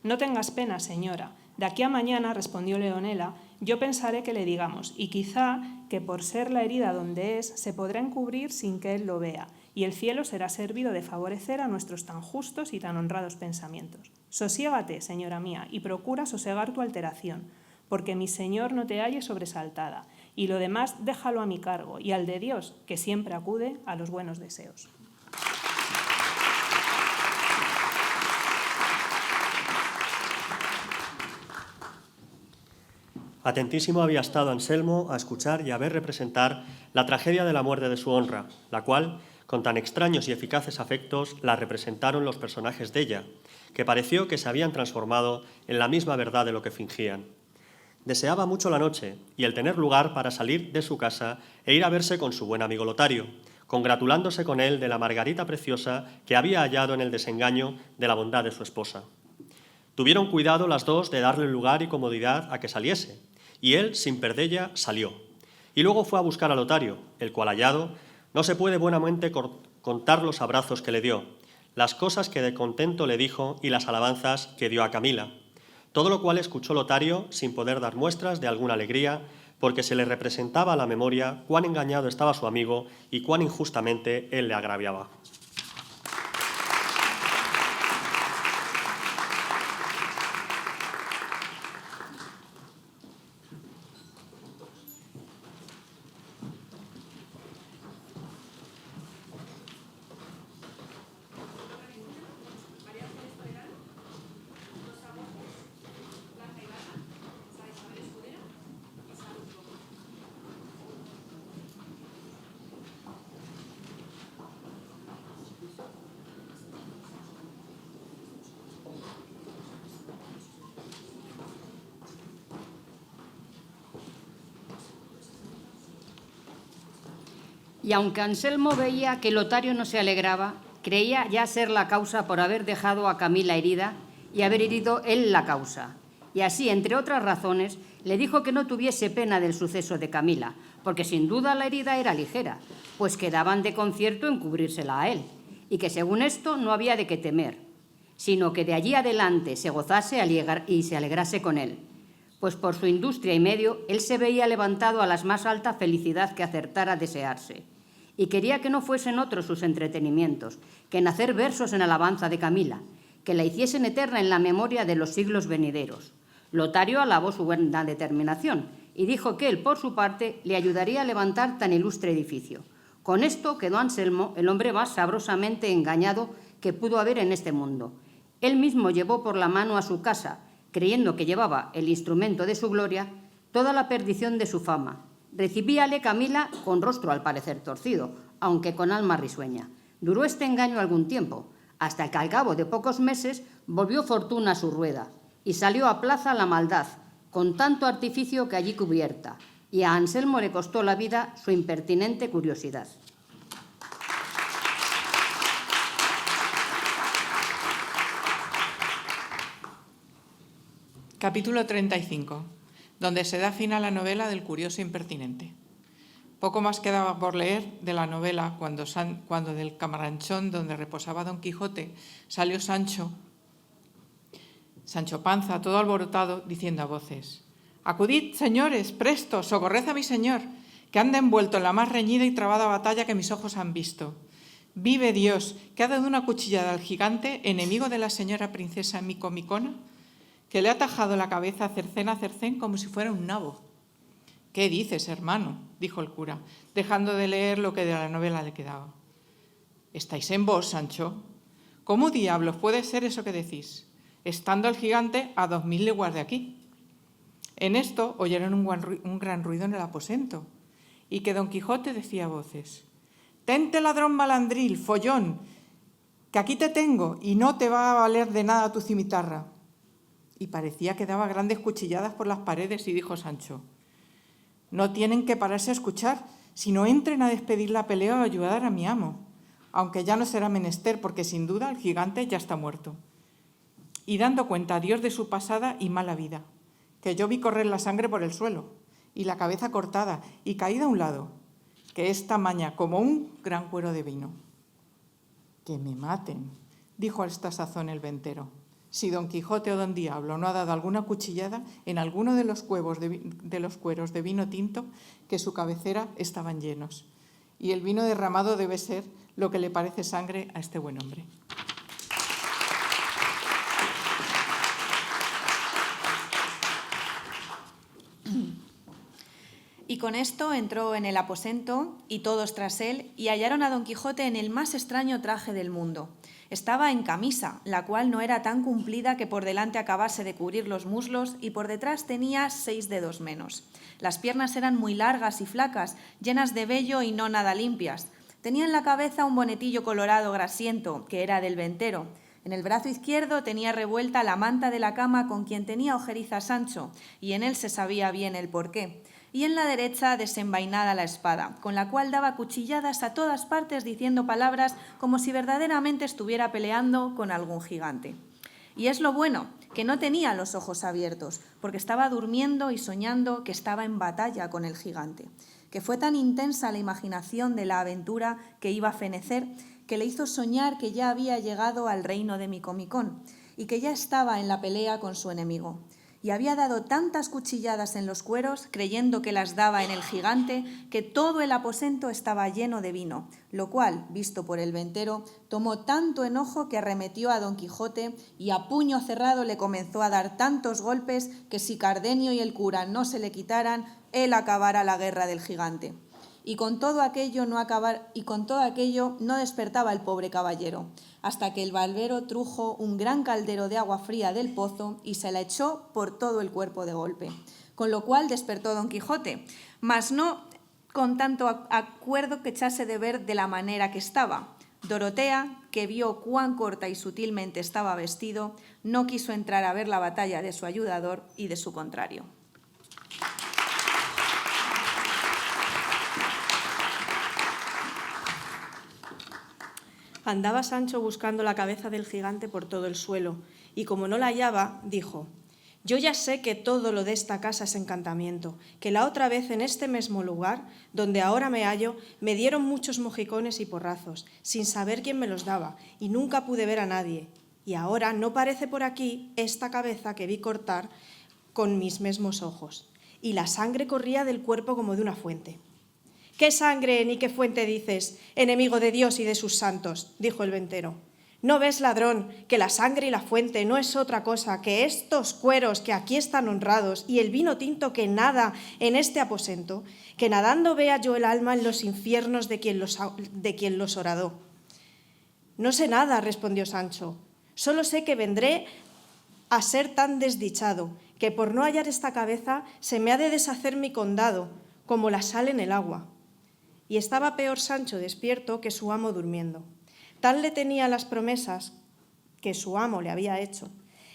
No tengas pena, señora. De aquí a mañana, respondió Leonela, yo pensaré que le digamos, y quizá que por ser la herida donde es, se podrá encubrir sin que él lo vea, y el cielo será servido de favorecer a nuestros tan justos y tan honrados pensamientos. Sosiégate, señora mía, y procura sosegar tu alteración, porque mi Señor no te halle sobresaltada, y lo demás déjalo a mi cargo, y al de Dios, que siempre acude a los buenos deseos. Atentísimo había estado Anselmo a escuchar y a ver representar la tragedia de la muerte de su honra, la cual, con tan extraños y eficaces afectos, la representaron los personajes de ella, que pareció que se habían transformado en la misma verdad de lo que fingían. Deseaba mucho la noche y el tener lugar para salir de su casa e ir a verse con su buen amigo Lotario, congratulándose con él de la margarita preciosa que había hallado en el desengaño de la bondad de su esposa. Tuvieron cuidado las dos de darle lugar y comodidad a que saliese, y él, sin perdella, salió. Y luego fue a buscar a Lotario, el cual hallado, no se puede buenamente contar los abrazos que le dio, las cosas que de contento le dijo y las alabanzas que dio a Camila, todo lo cual escuchó Lotario sin poder dar muestras de alguna alegría, porque se le representaba a la memoria cuán engañado estaba su amigo y cuán injustamente él le agraviaba. Y aunque Anselmo veía que Lotario no se alegraba, creía ya ser la causa por haber dejado a Camila herida y haber herido él la causa. Y así, entre otras razones, le dijo que no tuviese pena del suceso de Camila, porque sin duda la herida era ligera, pues quedaban de concierto en cubrírsela a él, y que según esto no había de qué temer, sino que de allí adelante se gozase y se alegrase con él, pues por su industria y medio él se veía levantado a la más alta felicidad que acertara a desearse, y quería que no fuesen otros sus entretenimientos, que en hacer versos en alabanza de Camila, que la hiciesen eterna en la memoria de los siglos venideros. Lotario alabó su buena determinación y dijo que él, por su parte, le ayudaría a levantar tan ilustre edificio. Con esto quedó Anselmo el hombre más sabrosamente engañado que pudo haber en este mundo. Él mismo llevó por la mano a su casa, creyendo que llevaba el instrumento de su gloria, toda la perdición de su fama. Recibíale Camila con rostro al parecer torcido, aunque con alma risueña. Duró este engaño algún tiempo, hasta que al cabo de pocos meses volvió fortuna a su rueda y salió a plaza la maldad, con tanto artificio que allí cubierta, y a Anselmo le costó la vida su impertinente curiosidad. Capítulo 35, donde se da fin a la novela del curioso impertinente. Poco más quedaba por leer de la novela cuando del camaranchón donde reposaba Don Quijote salió Sancho Panza, todo alborotado, diciendo a voces: «Acudid, señores, presto, socorred a mi señor, que anda envuelto en la más reñida y trabada batalla que mis ojos han visto. Vive Dios, que ha dado una cuchillada al gigante, enemigo de la señora princesa Micomicona, que le ha tajado la cabeza cercén a cercén como si fuera un nabo». «¿Qué dices, hermano?», dijo el cura, dejando de leer lo que de la novela le quedaba. «¿Estáis en vos, Sancho? ¿Cómo diablos puede ser eso que decís, estando el gigante a 2000 leguas de aquí?» En esto oyeron un gran ruido en el aposento, y que Don Quijote decía a voces: «Tente, ladrón malandril, follón, que aquí te tengo y no te va a valer de nada tu cimitarra». Y parecía que daba grandes cuchilladas por las paredes, y dijo Sancho: «No tienen que pararse a escuchar, sino entren a despedir la pelea o ayudar a mi amo, aunque ya no será menester, porque sin duda el gigante ya está muerto. Y dando cuenta a Dios de su pasada y mala vida, que yo vi correr la sangre por el suelo, y la cabeza cortada y caída a un lado, que es tamaña como un gran cuero de vino». «Que me maten», dijo a esta sazón el ventero, «si Don Quijote o Don Diablo no ha dado alguna cuchillada en alguno de los cueros de vino tinto que su cabecera estaban llenos. Y el vino derramado debe ser lo que le parece sangre a este buen hombre». Y con esto entró en el aposento, y todos tras él, y hallaron a Don Quijote en el más extraño traje del mundo. Estaba en camisa, la cual no era tan cumplida que por delante acabase de cubrir los muslos, y por detrás tenía 6 dedos menos. Las piernas eran muy largas y flacas, llenas de vello y no nada limpias. Tenía en la cabeza un bonetillo colorado grasiento, que era del ventero. En el brazo izquierdo tenía revuelta la manta de la cama con quien tenía ojeriza Sancho, y en él se sabía bien el porqué. Y en la derecha desenvainada la espada, con la cual daba cuchilladas a todas partes diciendo palabras como si verdaderamente estuviera peleando con algún gigante. Y es lo bueno, que no tenía los ojos abiertos, porque estaba durmiendo y soñando que estaba en batalla con el gigante, que fue tan intensa la imaginación de la aventura que iba a fenecer, que le hizo soñar que ya había llegado al reino de Micomicón y que ya estaba en la pelea con su enemigo. Y había dado tantas cuchilladas en los cueros, creyendo que las daba en el gigante, que todo el aposento estaba lleno de vino, lo cual, visto por el ventero, tomó tanto enojo que arremetió a Don Quijote y a puño cerrado le comenzó a dar tantos golpes que si Cardenio y el cura no se le quitaran, él acabara la guerra del gigante. Y con todo aquello no despertaba el pobre caballero, hasta que el barbero trujo un gran caldero de agua fría del pozo y se la echó por todo el cuerpo de golpe, con lo cual despertó Don Quijote, mas no con tanto acuerdo que echase de ver de la manera que estaba. Dorotea, que vio cuán corta y sutilmente estaba vestido, no quiso entrar a ver la batalla de su ayudador y de su contrario. Andaba Sancho buscando la cabeza del gigante por todo el suelo, y como no la hallaba, dijo: «Yo ya sé que todo lo de esta casa es encantamiento, que la otra vez en este mismo lugar, donde ahora me hallo, me dieron muchos mojicones y porrazos, sin saber quién me los daba, y nunca pude ver a nadie. Y ahora no parece por aquí esta cabeza que vi cortar con mis mismos ojos, y la sangre corría del cuerpo como de una fuente». «¿Qué sangre ni qué fuente dices, enemigo de Dios y de sus santos?», dijo el ventero. «¿No ves, ladrón, que la sangre y la fuente no es otra cosa que estos cueros que aquí están honrados y el vino tinto que nada en este aposento, que nadando vea yo el alma en los infiernos de quien los horadó?» «No sé nada», respondió Sancho, «solo sé que vendré a ser tan desdichado, que por no hallar esta cabeza se me ha de deshacer mi condado, como la sal en el agua». Y estaba peor Sancho despierto que su amo durmiendo. Tal le tenía las promesas que su amo le había hecho.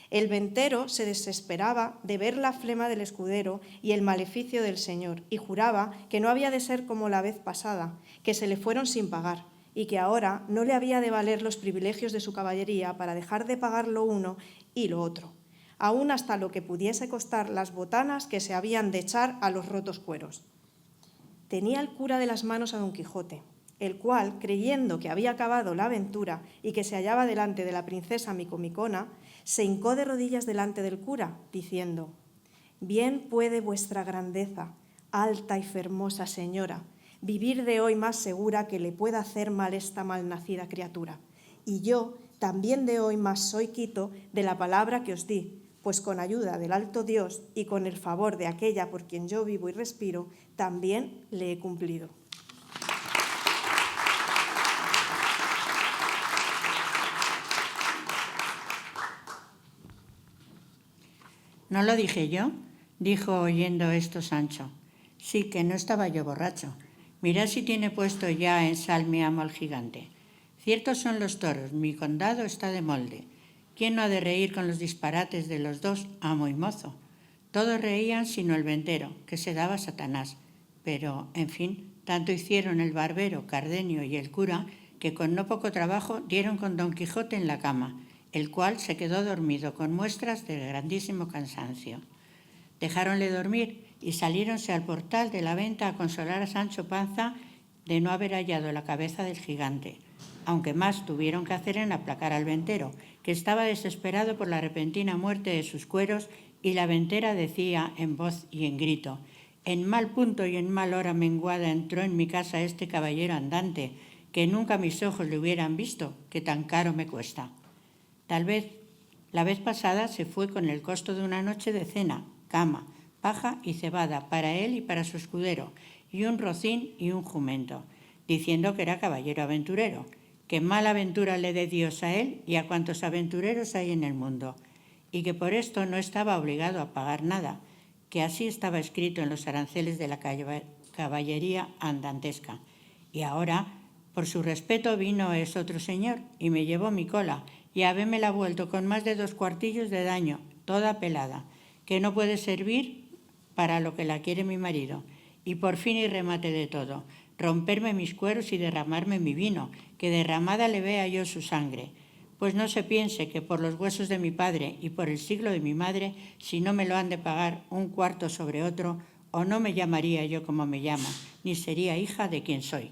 El ventero se desesperaba de ver la flema del escudero y el maleficio del señor, y juraba que no había de ser como la vez pasada, que se le fueron sin pagar, y que ahora no le había de valer los privilegios de su caballería para dejar de pagar lo uno y lo otro, aún hasta lo que pudiese costar las botanas que se habían de echar a los rotos cueros. Tenía el cura de las manos a Don Quijote, el cual, creyendo que había acabado la aventura y que se hallaba delante de la princesa Micomicona, se hincó de rodillas delante del cura, diciendo: «Bien puede vuestra grandeza, alta y fermosa señora, vivir de hoy más segura que le pueda hacer mal esta malnacida criatura. Y yo también de hoy más soy quito de la palabra que os di, pues con ayuda del alto Dios y con el favor de aquella por quien yo vivo y respiro, también le he cumplido». «¿No lo dije yo?», dijo oyendo esto Sancho. «Sí, que no estaba yo borracho. Mirad si tiene puesto ya en sal mi amo al gigante. Ciertos son los toros, mi condado está de molde. ¿Quién no ha de reír con los disparates de los dos, amo y mozo?». Todos reían sino el ventero, que se daba Satanás. Pero, en fin, tanto hicieron el barbero, Cardenio y el cura, que con no poco trabajo dieron con Don Quijote en la cama, el cual se quedó dormido con muestras de grandísimo cansancio. Dejáronle dormir y saliéronse al portal de la venta a consolar a Sancho Panza de no haber hallado la cabeza del gigante, aunque más tuvieron que hacer en aplacar al ventero, que estaba desesperado por la repentina muerte de sus cueros, y la ventera decía en voz y en grito: «En mal punto y en mal hora menguada entró en mi casa este caballero andante, que nunca mis ojos le hubieran visto, que tan caro me cuesta». Tal vez la vez pasada se fue con el costo de una noche de cena, cama, paja y cebada para él y para su escudero, y un rocín y un jumento, diciendo que era caballero aventurero, que mala aventura le dé Dios a él y a cuantos aventureros hay en el mundo, y que por esto no estaba obligado a pagar nada, que así estaba escrito en los aranceles de la caballería andantesca. Y ahora, por su respeto, vino es otro señor y me llevó mi cola, y habémela vuelto con más de 2 cuartillos de daño, toda pelada, que no puede servir para lo que la quiere mi marido. Y por fin y remate de todo, romperme mis cueros y derramarme mi vino, que derramada le vea yo su sangre. Pues no se piense que por los huesos de mi padre y por el siglo de mi madre, si no me lo han de pagar un cuarto sobre otro, o no me llamaría yo como me llamo, ni sería hija de quien soy».